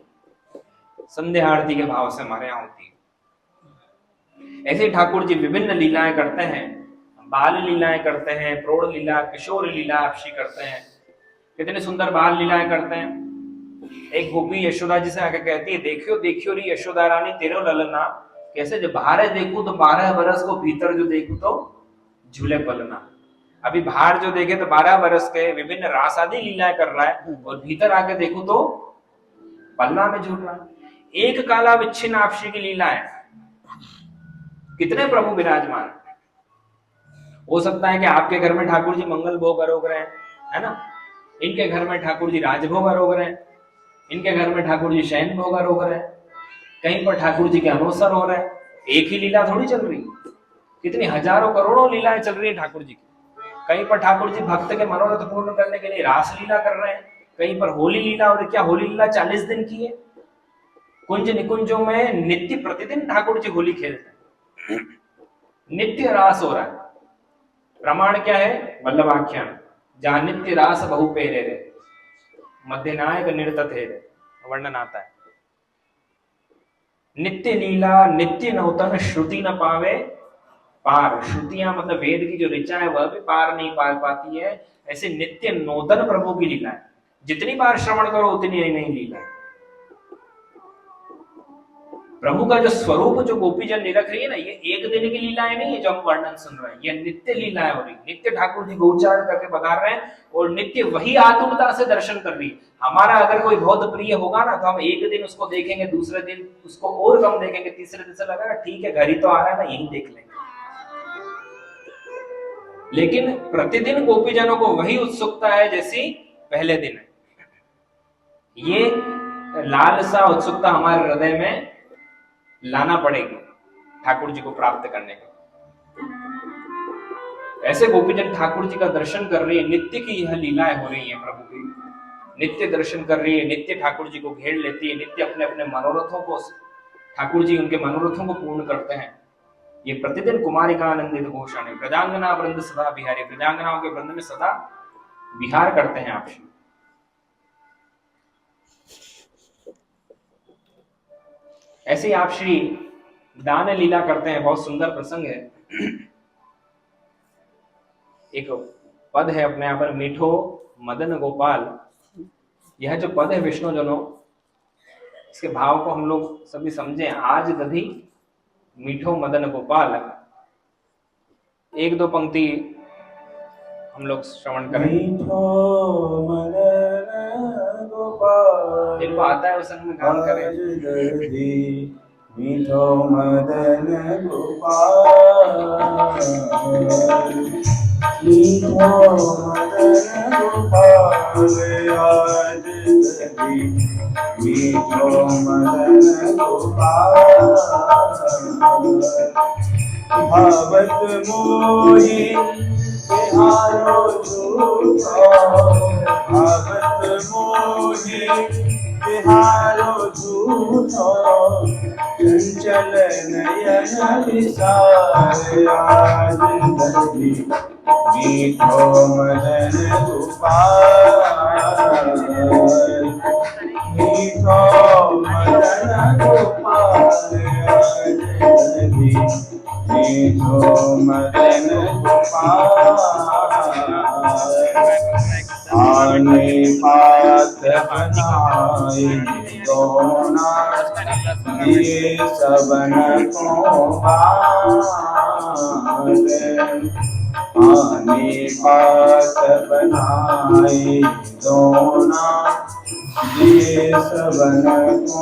संध्या आरती के भाव से हमारे यहाँ होती है। ऐसे ठाकुर जी विभिन्न लीलाएं करते हैं, बाल लीलाएं करते हैं, प्रौढ़ लीला, किशोर लीला आपशी करते हैं। कितने सुंदर बाल लीलाएं करते हैं। एक गोपी यशोदा जी से आके कहती है, देखियो देखियो री यशोदा रानी तेरो ललना, कैसे जब बाहर देखूं तो 12 बरस को, भीतर जो देखूं तो झूले पलना। अभी बाहर जो देखे तो 12 बरस के विभिन्न रास आदि लीलाएं कर रहा है, और भीतर आके देखूं तो पलना में झूल रहा है। एक काला विच्छिन्न आपशी की लीला है। कितने प्रभु विराजमान। हो सकता है कि आपके घर में ठाकुर जी मंगल भोग आरोग रहे हैं, है ना, इनके घर में ठाकुर जी राजभोग आरोग रहे हैं, इनके घर में ठाकुर जी शयन भोग आरोग रहे हैं, कहीं पर ठाकुर जी के अनवसर हो रहे हैं। एक ही लीला थोड़ी चल रही, कितनी हजारों करोड़ों लीलाएं चल रही है ठाकुर जी की। कहीं पर ठाकुर जी भक्त के मनोरथ पूर्ण करने के लिए रास लीला कर रहे हैं, कहीं पर होली लीला, और क्या होली लीला 40 दिन की है। कुंज निकुंजों में नित्य प्रतिदिन ठाकुर जी होली खेलते हैं, नित्य रास हो रहा है। प्रमाण क्या है? वल्लभाख्यान, जहां नित्य रास बहु पेरे रे, मध्य नायक निर्तत है, वर्णन आता है। नित्य लीला नित्य नौतन श्रुति न पावे पार। श्रुतियां मतलब वेद की जो ऋचा है वह भी पार नहीं पा पाती है। ऐसे नित्य नूतन प्रभु की लीला है, जितनी बार श्रवण करो उतनी नई नई लीला है। प्रभु का जो स्वरूप जो गोपीजन निरख रही है ना, ये एक दिन की लीलाएं नहीं है जो हम वर्णन सुन रहे हैं, ये नित्य लीलाएं हो रही, नित्य ठाकुर जी गोचारण करके पधार रहे हैं और नित्य वही आतुरता से दर्शन कर रही है। हमारा अगर कोई बहुत प्रिय होगा ना, तो हम एक दिन उसको देखेंगे, दूसरे दिन उसको और कम देखेंगे, तीसरे दिन से लगेगा ठीक है घर ही तो आ रहा है ना, यही देख लेंगे। लेकिन प्रतिदिन गोपीजनों को वही उत्सुकता है जैसी पहले दिन है। ये लालसा उत्सुकता हमारे हृदय में लाना पड़ेगी ठाकुर जी को प्राप्त करने के। ऐसे गोपीजन ठाकुर जी का दर्शन कर रही है, नित्य की यह लीलाएं हो रही है प्रभु की, नित्य दर्शन कर रही है, नित्य ठाकुर जी को घेर लेती है, नित्य अपने अपने मनोरथों को ठाकुर जी उनके मनोरथों को पूर्ण करते हैं। ये प्रतिदिन कुमारिका आनंदित घोषण है, प्रजांगना वृंद सदा बिहारी, प्रजांगनाओं के वृंद में सदा विहार करते हैं आप। ऐसे आप श्री दान लीला करते हैं, बहुत सुंदर प्रसंग है। एक पद है अपने यहाँ पर, मीठो मदन गोपाल। यह जो पद है विष्णु जनों, इसके भाव को हम लोग सभी समझे। आज दधी मीठो मदन गोपाल, एक दो पंक्ति हम लोग श्रवण करें। मीठो मदन गोपाल, जिनको आता है उस संग में गान करें। मीठो मदन गोपाल, मीठो मदन गोपाल, आज दधी मीठो मदन गोपाल, भावत मोहि बिहारो झूठो, भावत मोहि बिहारो झूठो, चंचल नयन विसार, आज दधी मीठो मदन गोपाल, मीठो मदन गोपाल, आज दधी मीठो मदन गोपाल, आने पात बनाए दोना, ये सबन को बात, आने पात बनाए दोना, ये सबन को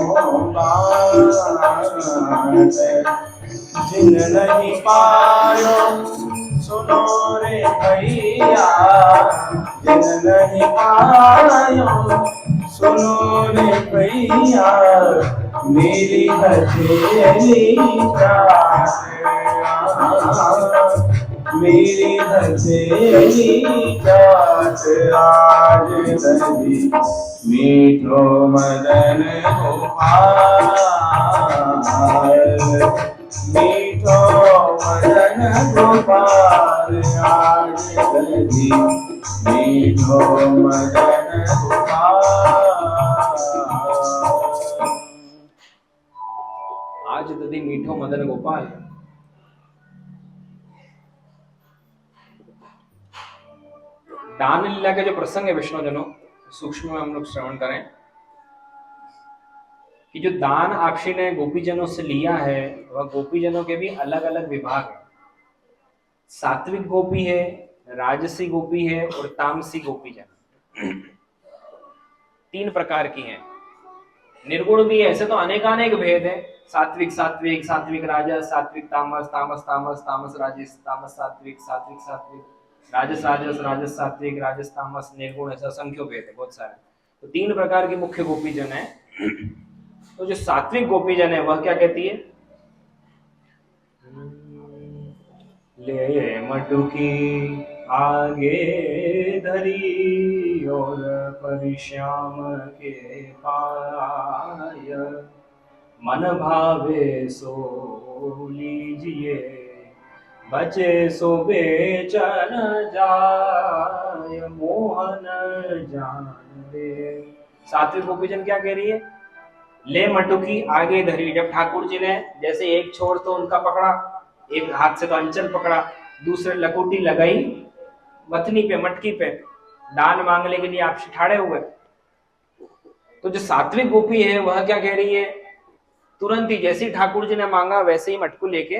बात, जिन नहीं पायो सुनो रे भैया, जिन नहीं पायो सुनो रे भैया, मेरी हथेली प्यास, मेरी हथेली प्यास, आज दधी मीठो मदन गोपाल, मीठो मदन गोपाल, आज दधी मीठो मदन गोपाल, आज दधी मीठो मदन गोपाल। दान लीला के जो प्रसंग है विष्णु जनों, सूक्ष्म में हम लोग श्रवण करें कि जो दान आपशी ने गोपीजनों से लिया है वह गोपीजनों के भी अलग अलग विभाग है। सात्विक गोपी है, राजसी गोपी है और तामसी गोपीजन, तीन प्रकार की हैं। निर्गुण भी है, ऐसे तो अनेकानेक भेद है। सात्विक सात्विक, सात्विक राजस, सात्विक तामस, तामस तामस, तामस राजस, तामस सात्विक, सात्विक सात्विक, राजस राजस, राजस सात्विक, राजस तामस, निर्गुण, ऐसा असंख्य भेद है बहुत सारे। तो 3 प्रकार के मुख्य गोपीजन है। तो जो सात्विक गोपीजन है वह क्या कहती है? ले मटुकी आगे धरी और परिश्याम के पाय, मन भावे सो लीजिए, बचे सो बेचन जाय, मोहन जान दे। सात्विक गोपीजन क्या कह रही है? ले मटुकी आगे धरी, जब ठाकुर जी ने जैसे एक छोर तो उनका पकड़ा, एक हाथ से तो अंचल पकड़ा, दूसरे लकोटी लगाई वथनी पे, मटकी पे, दान मांगने के लिए आप ठाड़े हुए। तो जो सात्विक गोपी है वह क्या कह रही है? तुरंत ही जैसे ठाकुर जी ने मांगा वैसे ही मटकू लेके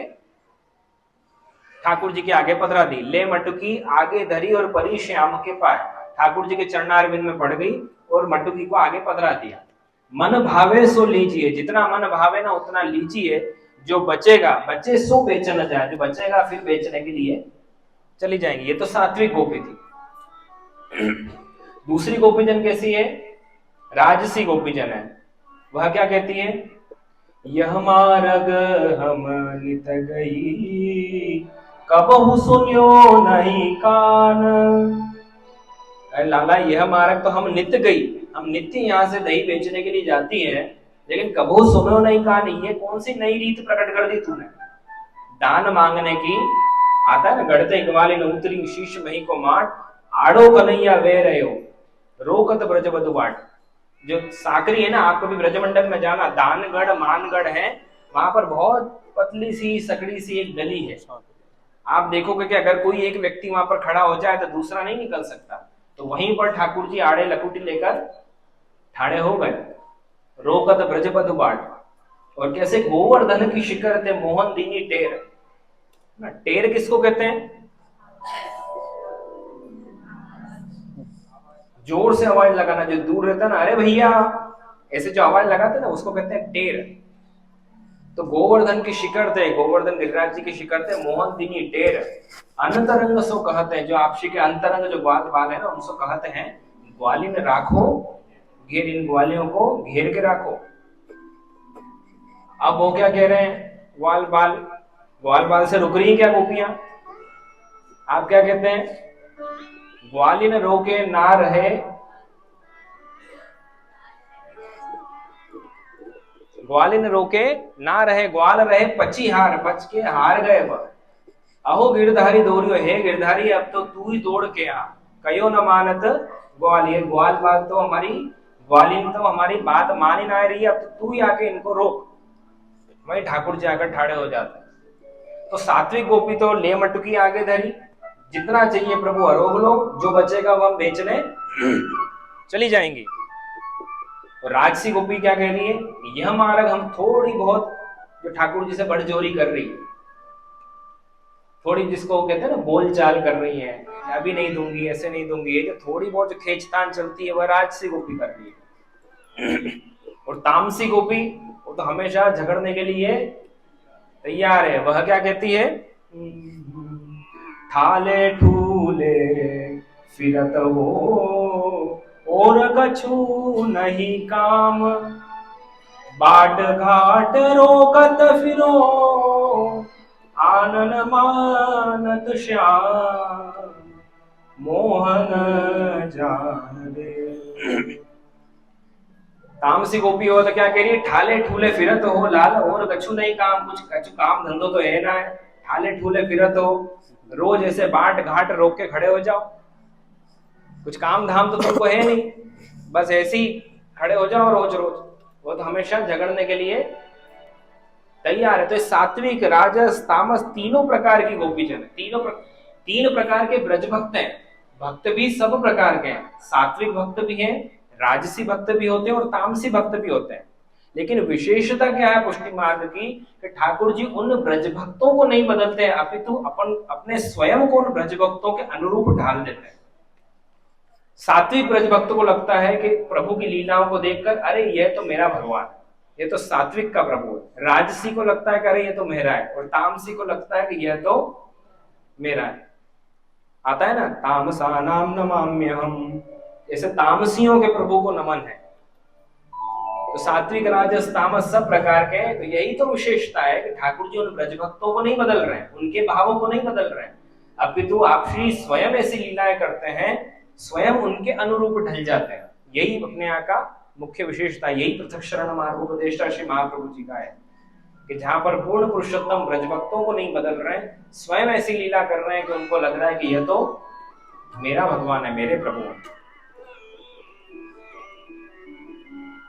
ठाकुर जी के आगे पधरा दी। ले मटुकी आगे धरी और परी श्याम के पाए, ठाकुर जी के चरणारविंद में पड़ गई और मटुकी को आगे पधरा दिया। मन भावे सो लीजिए, जितना मन भावे ना उतना लीजिए, जो बचेगा, बचे सो बेचना जाए, जो बचेगा फिर बेचने के लिए चली जाएंगी। ये तो सात्विक गोपी थी। दूसरी गोपीजन कैसी है? राजसी गोपीजन है। वह क्या कहती है? यह मार्ग हम नित गई, कबहु सुनियो नहीं कान। अरे लाला, यह मार्ग तो हम नित गई, हम नित्य यहाँ से दही बेचने के लिए जाती हैं, लेकिन कबहु सुनो नहीं कान। ये कौन सी नई रीत प्रकट कर दी तूने? दान मांगने की आता है ना, गढ़ते ग्वालिन उतरी शीश मही को माट, आड़ो कन्हैया वे रहो, रोकत ब्रज बधु बाट। जो साकरी है ना, आप कभी ब्रजमंडल में जाना, दानगढ़ मानगढ़ है, वहां पर बहुत पतली सी सकड़ी सी एक गली है। आप देखोगे कि अगर कोई एक व्यक्ति वहां पर खड़ा हो जाए तो दूसरा नहीं निकल सकता। तो वहीं पर ठाकुर जी आड़े लकुटी लेकर ठाड़े हो गए, रोकत ब्रज बधु बाट। और कैसे गोवर्धन की शिखर थे मोहन दीनी टेर। ना, टेर किसको कहते हैं? जोर से आवाज लगाना, जो दूर रहता है ना, अरे भैया, ऐसे जो आवाज लगाते ना उसको कहते हैं टेर। तो गोवर्धन की शिखर थे, गोवर्धन गिरिराज जी की शिखर थे मोहन दीनी टेर। अंतरंग सो कहते हैं, जो आपसी के अंतरंग जो ग्वाल बाल है ना, उनको कहते हैं ग्वालिन राखो घेर, इन ग्वालियों को घेर के राखो। अब वो क्या कह रहे हैं? ग्वाल बाल, ग्वाल बाल से रुक रही क्या गोपियां? आप क्या कहते हैं? ग्वालिन रोके ना रहे, ग्वालिन रोके ना रहे, ग्वाल रहे पची हार, पच के हार गए वह। अहो गिरधारी दौड़ियो, हे गिरधारी अब तो तू ही दौड़ के आ, कयो न मानत ग्वाल। ये ग्वाल बाल तो हमारी, ग्वालिन तो हमारी बात मान ही ना रही है, अब तो तू ही आके इनको रोक। वही ठाकुर जी आकर ठाड़े हो जाते हैं। तो सात्विक गोपी तो ले मटुकी आगे धरी, जितना चाहिए प्रभु आरोग लो, जो बचेगा वह बेचने चली जाएंगी। तो राजसी गोपी क्या कह रही है? यह मार्ग हम थोड़ी बहुत, जो ठाकुर जी से बड़जोरी कर रही है, थोड़ी जिसको कहते हैं ना बोल चाल कर रही है, अभी नहीं दूंगी, ऐसे नहीं दूंगी, ये जो थोड़ी बहुत जो खींचतान चलती है वह राजसी गोपी कर रही है। और तामसी गोपी वो तो हमेशा झगड़ने के लिए तैयार है। वह क्या कहती है? ठाले ठूले फिरत हो और कछु नहीं काम, बाट घाट रोकत फिरो आनन मानत श्याम, मोहन जान दे। तामसी गोपी हो तो क्या कह रही है? ठाले ठूले फिरत हो लाल और कछु नहीं काम, कुछ कछु काम धंधो तो है ना है, ठाले ठूले फिरत हो, रोज ऐसे बाट घाट रोक के खड़े हो जाओ, कुछ काम धाम तो तुमको है नहीं, बस ऐसे ही खड़े हो जाओ रोज रोज। वो तो हमेशा झगड़ने के लिए तैयार है। तो सात्विक राजस तामस तीनों प्रकार की गोपीजन है, तीन प्रकार के ब्रज भक्त हैं। भक्त भी सब प्रकार के हैं, सात्विक भक्त भी हैं, राजसी भक्त भी होते हैं और तामसी भक्त भी होते हैं। लेकिन विशेषता क्या है पुष्टि मार्ग की? कि ठाकुर जी उन ब्रज भक्तों को नहीं बदलते हैं, अपितु अपने स्वयं को उन ब्रज भक्तों के अनुरूप ढाल देते हैं। सात्विक ब्रज भक्त को लगता है कि प्रभु की लीलाओं को देखकर अरे यह तो मेरा भगवान है, ये तो सात्विक का प्रभु है। राजसी को लगता है कि अरे ये तो मेरा है, और तामसी को लगता है कि यह तो मेरा है। आता है ना, तामसा नाम नमाम्यहम्, ऐसे तामसियों के प्रभु को नमन है। तो सात्विक राजस तामस सब प्रकार के, तो यही तो विशेषता है कि ठाकुर जी उन ब्रज भक्तों को नहीं बदल रहे हैं, उनके भावों को नहीं बदल रहे हैं, अपितु आप श्री स्वयं ऐसी लीलाएं करते हैं, स्वयं उनके अनुरूप ढल जाते हैं। यही अपने यहाँ का मुख्य विशेषता, यही पृथक शरण मार्गोपदेष्टा श्री महाप्रभु जी का है कि जहां पर पूर्ण पुरुषोत्तम ब्रज भक्तों को नहीं बदल रहे हैं, स्वयं ऐसी लीला कर रहे हैं कि उनको लग रहा है कि यह तो मेरा भगवान है, मेरे प्रभु है।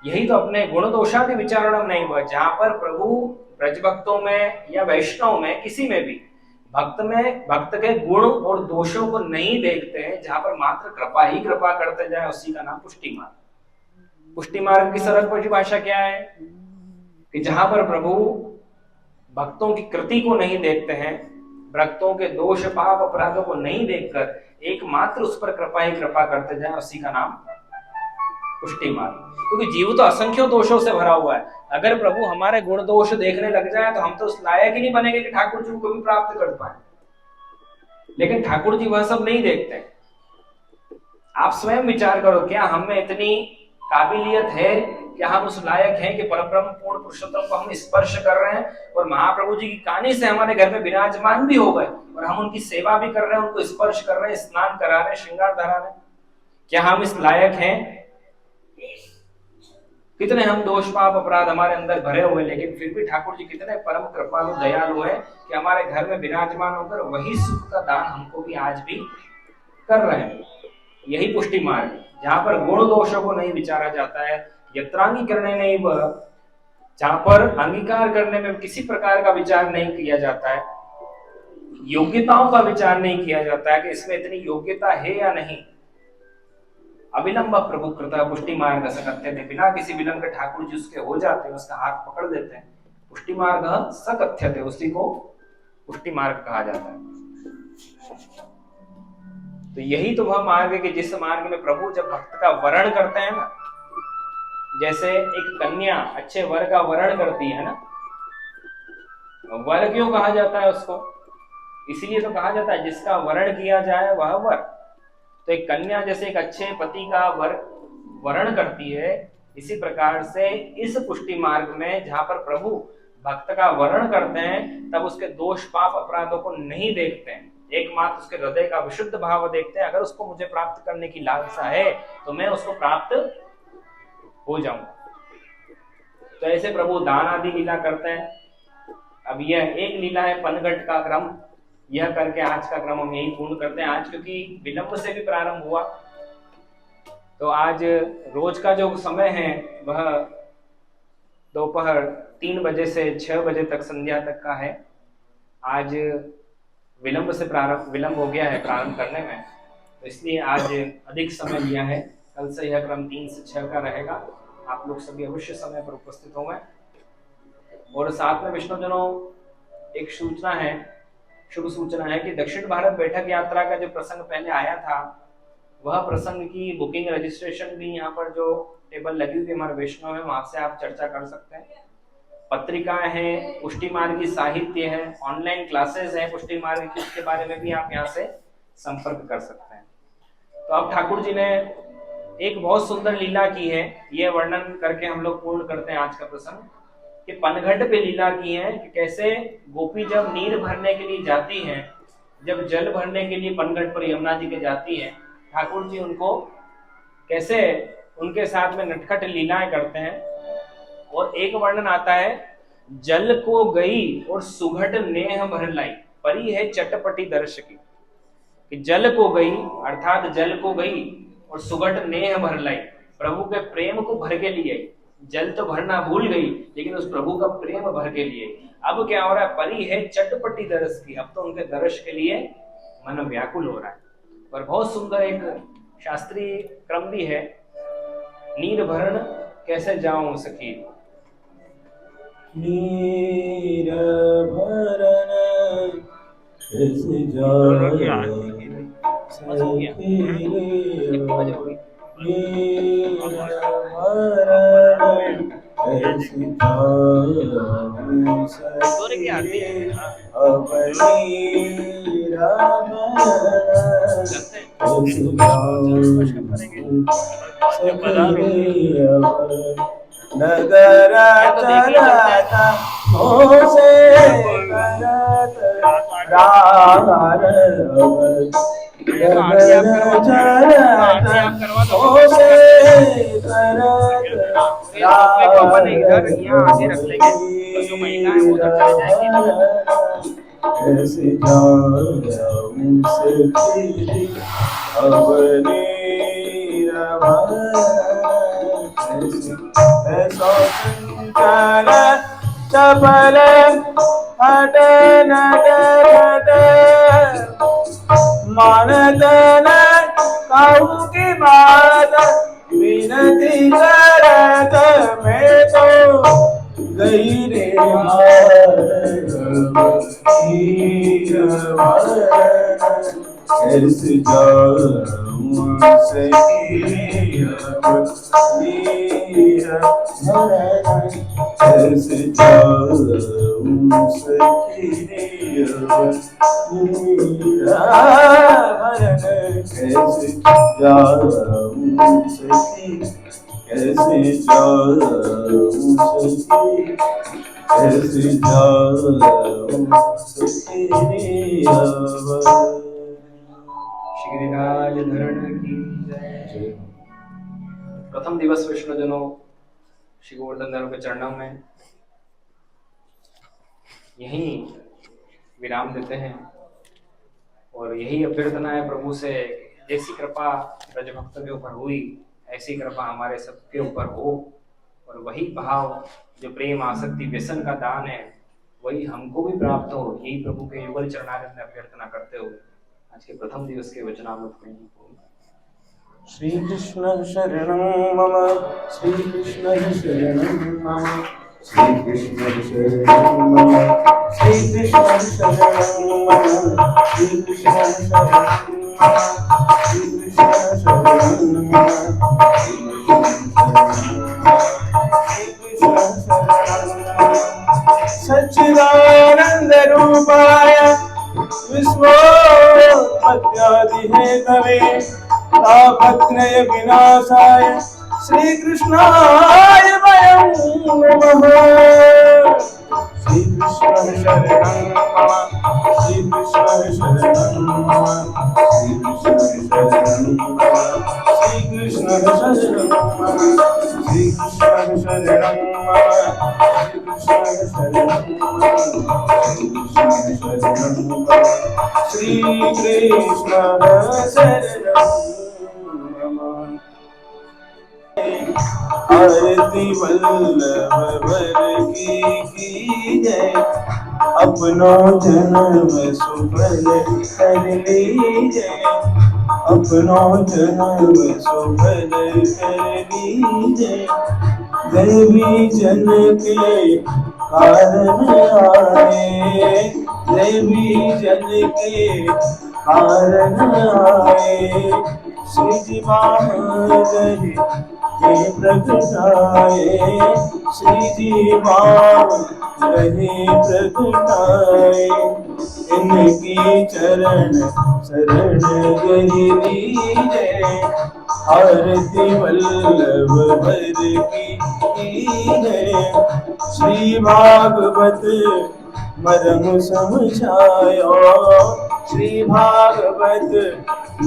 यही तो अपने गुण दोषादि विचारणम नहीं हुआ, जहां पर प्रभु ब्रज भक्तों में या वैष्णव में किसी में भी भक्त के गुण और दोषों को नहीं देखते हैं, जहां पर मात्र कृपा ही कृपा करते जाए, उसी का नाम पुष्टि मार्ग। पुष्टि मार्ग की सरल परिभाषा क्या है कि जहां पर प्रभु भक्तों की कृति को नहीं देखते हैं, भक्तों के दोष पाप अपराधों को नहीं देखकर एकमात्र उस पर कृपा ही कृपा करते जाए, उसी का नाम पुष्टि मार्ग। क्योंकि जीव तो असंख्य दोषों से भरा हुआ है, अगर प्रभु हमारे गुण दोष देखने लग जाए तो हम तो उस लायक ही नहीं बनेंगे कि ठाकुर जी को भी प्राप्त कर पाए। लेकिन ठाकुर जी वह सब नहीं देखते। आप स्वयं विचार करो, क्या हम में इतनी काबिलियत है, क्या हम उस लायक हैं कि परब्रह्म पूर्ण पुरुषोत्तम को हम स्पर्श कर रहे हैं और महाप्रभु जी की कानी से हमारे घर में विराजमान भी हो गए और हम उनकी सेवा भी कर रहे हैं, उनको स्पर्श कर रहे हैं, स्नान करा रहे हैं, श्रृंगार धरा रहे हैं? क्या हम इस लायक हैं? कितने हम दोष पाप अपराध हमारे अंदर भरे हुए, लेकिन फिर भी ठाकुर जी कितने परम कृपालु दयालु है कि हमारे घर में विराजमान होकर वही सुख का दान हमको भी आज भी कर रहे हैं। यही पुष्टि मार्ग, जहां पर गुण दोषों को नहीं विचारा जाता है, यत्रांगीकरण नहीं, जहां पर अंगीकार करने में किसी प्रकार का विचार नहीं किया जाता है, योग्यताओं का विचार नहीं किया जाता है कि इसमें इतनी योग्यता है या नहीं। अविलंब प्रभु कृता पुष्टि मार्ग सकथ्य थे, बिना किसी विलंब के ठाकुर जी उसके हो जाते हैं, उसका हाथ पकड़ देते हैं। पुष्टि मार्ग सकथ्य थे, उसी को पुष्टि मार्ग कहा जाता है। तो यही तो वह मार्ग है कि जिस मार्ग में प्रभु जब भक्त का वरण करते हैं ना, जैसे एक कन्या अच्छे वर का वरण करती है ना, वर क्यों कहा जाता है उसको? इसलिए तो कहा जाता है जिसका वरण किया जाए वह वर। तो एक कन्या जैसे एक अच्छे पति का वरण करती है, इसी प्रकार से इस पुष्टि मार्ग में जहां पर प्रभु भक्त का वरण करते हैं, तब उसके दोष पाप अपराधों को नहीं देखते हैं, एकमात्र उसके हृदय का विशुद्ध भाव देखते हैं। अगर उसको मुझे प्राप्त करने की लालसा है तो मैं उसको प्राप्त हो जाऊंगा। तो ऐसे प्रभु दान आदि लीला करते हैं। अब यह एक लीला है पनघट का क्रम, यह करके आज का क्रम हम यही पूर्ण करते हैं। आज क्योंकि विलंब से भी प्रारंभ हुआ, तो आज रोज का जो समय है वह दोपहर 3 बजे से 6 बजे तक, संध्या तक का है। आज विलंब हो गया है प्रारंभ करने में, तो इसलिए आज अधिक समय लिया है। कल से यह क्रम 3 से 6 का रहेगा। आप लोग सभी अवश्य समय पर उपस्थित होंगे। और साथ में विष्णुजनों, एक सूचना है, शुभ सूचना है कि दक्षिण भारत बैठक यात्रा का जो प्रसंग पहले आया था, वह प्रसंग की बुकिंग रजिस्ट्रेशन भी यहाँ पर जो टेबल लगी हुई हमारे वैष्णव है, वहां से आप चर्चा कर सकते हैं। पत्रिकाएं हैं, पुष्टि मार्ग की साहित्य है, ऑनलाइन क्लासेस है पुष्टि मार्ग की, उसके बारे में भी आप यहाँ से संपर्क कर सकते हैं। तो अब ठाकुर जी ने एक बहुत सुंदर लीला की है, ये वर्णन करके हम लोग पूर्ण करते हैं आज का प्रसंग। कि पनघट पे लीला की है कि कैसे गोपी जब नीर भरने के लिए जाती हैं, जब जल भरने के लिए पनघट पर यमुना जी के जाती हैं, ठाकुर जी उनको कैसे उनके साथ में नटखट लीलाएं करते हैं। और एक वर्णन आता है, जल को गई और सुघट नेह भर लाई, परी है चटपटी दर्श की। कि जल को गई अर्थात जल को गई और सुघट नेह भर लाई, प्रभु के प्रेम को भर के लिए। जल तो भरना भूल गई, लेकिन उस प्रभु का प्रेम भर के लिए। अब क्या हो रहा है, परी है चटपटी दर्श की, अब तो उनके दर्श के लिए मन व्याकुल हो रहा है। और बहुत सुंदर एक शास्त्रीय क्रम भी है, नीर भरण कैसे जाऊं सखी। नीर भरण कैसे जाऊं बस हो गया, कितनी बजे होगी? सूर्य की आरती है। हाँ, चलते हैं। कुछ कम करेंगे। नगर या तो देख लो, चलते हैं। चलता मोसे करत रागार या तो आरती आप करवा दो, आरती आप करवा दो, मोसे करत ये टॉपिक को अपन इधर यहाँ आगे रख लेंगे, तो जो महिलाएं वो उधर चले जाएंगी। ऐसे जाऊं सखी अपने ऐसा संचार चपल हट नट हट मानदन कहूँ की बात विनती करत मैं तो गई रे ऐसे जाऊं सखी ऐसे जाऊं सखी कैसे जाऊं सखी कैसे जाऊं सखी कैसे जाऊं सखी श्री गिरिराज धरण की जय। प्रथम दिवस विष्णुजनों श्री गोवर्धन धर्म के चरणों में यहीं विराम देते हैं और यही अभ्यर्थना है प्रभु से, जैसी कृपा ब्रज भक्तों के ऊपर हुई ऐसी कृपा हमारे सबके ऊपर हो, और वही भाव जो प्रेम आसक्ति व्यसन का दान है वही हमको भी प्राप्त हो, यही प्रभु के युगल चरणारविंद में अभ्यर्थना करते हुए आज के प्रथम दिवस के वचनामृत को श्री कृष्ण शरणं मम श्री कृष्ण शरणं मम श्री कृष्ण शरणं मम श्री कृष्ण शरणं मम श्री कृष्ण शरणं मम श्री कृष्ण शरणं मम सच्चिदानंद रूपाय विश्वोत्पत्त्यादिहेतवे तापत्रय विनाशाय श्री कृष्णाय वयं नमः। श्री कृष्ण शरणं मम श्री कृष्ण शरणं मम श्री कृष्ण शरणं मम श्री कृष्ण शरणं मम श्री कृष्ण शरणं मम श्री कृष्ण शरणं मम श्री कृष्ण शरणं मम श्री कृष्ण शरणं आरती वल्लभ वर की जय अपनों जन्म सुफल कर लीजिए अपनों जन्म सुफल कर लीजिए देवी जन के कारण आए देवी जन के कारण आए श्री जी महागरी के प्रगटाए श्री जी महागरी प्रगटाए इनकी चरण शरण गही लीजिए आरती वल्लभ भर की जय श्री भागवत मरम समझायो श्री भागवत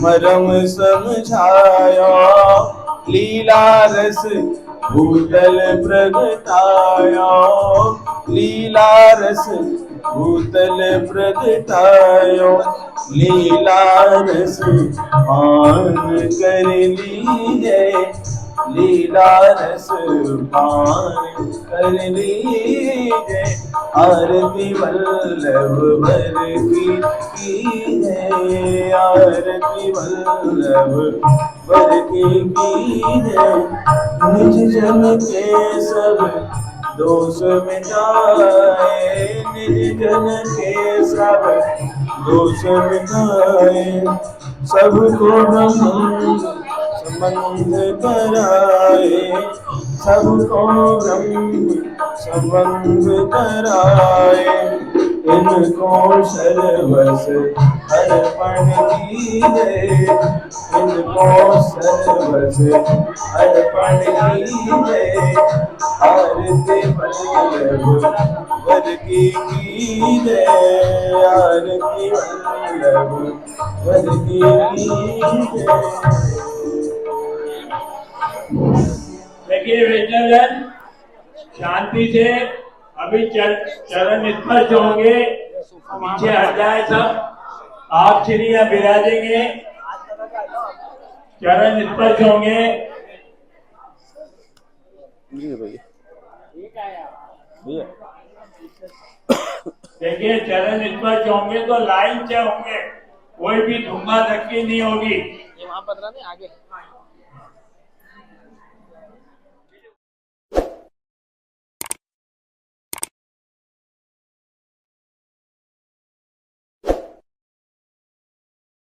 मरम समझायो लीला रस भूतल प्रगटायो लीला रस भूतल प्रगटायो लीला रस पान कर लीजिए लीला रस पान कर लीजिए आरती वल्लभ भर की जय आरती वल्लभ भर की जय निज जन के सब दोष मिटाए निज जन के सब दोष मिटाए, सबको ब्रह्म संबंध कराए, सबको ब्रह्म संबंध कराए। इनको सर्वस अर्पण कीजे, इनको सर्वस अर्पण कीजे। आरती वल्लभ वर की कीजे, आरती वल्लभ वर की कीजे। देखिए वैष्णवजन, शांति से अभी चरण स्पर्श होंगे, पीछे हट जाए सब। आप श्री यहाँ विराजेंगे, चरण स्पर्श होंगे। देखिए चरण स्पर्श होंगे तो लाइन से होंगे, कोई भी धुम्मा धक्की नहीं होगी। ये वहां पर नहीं आगे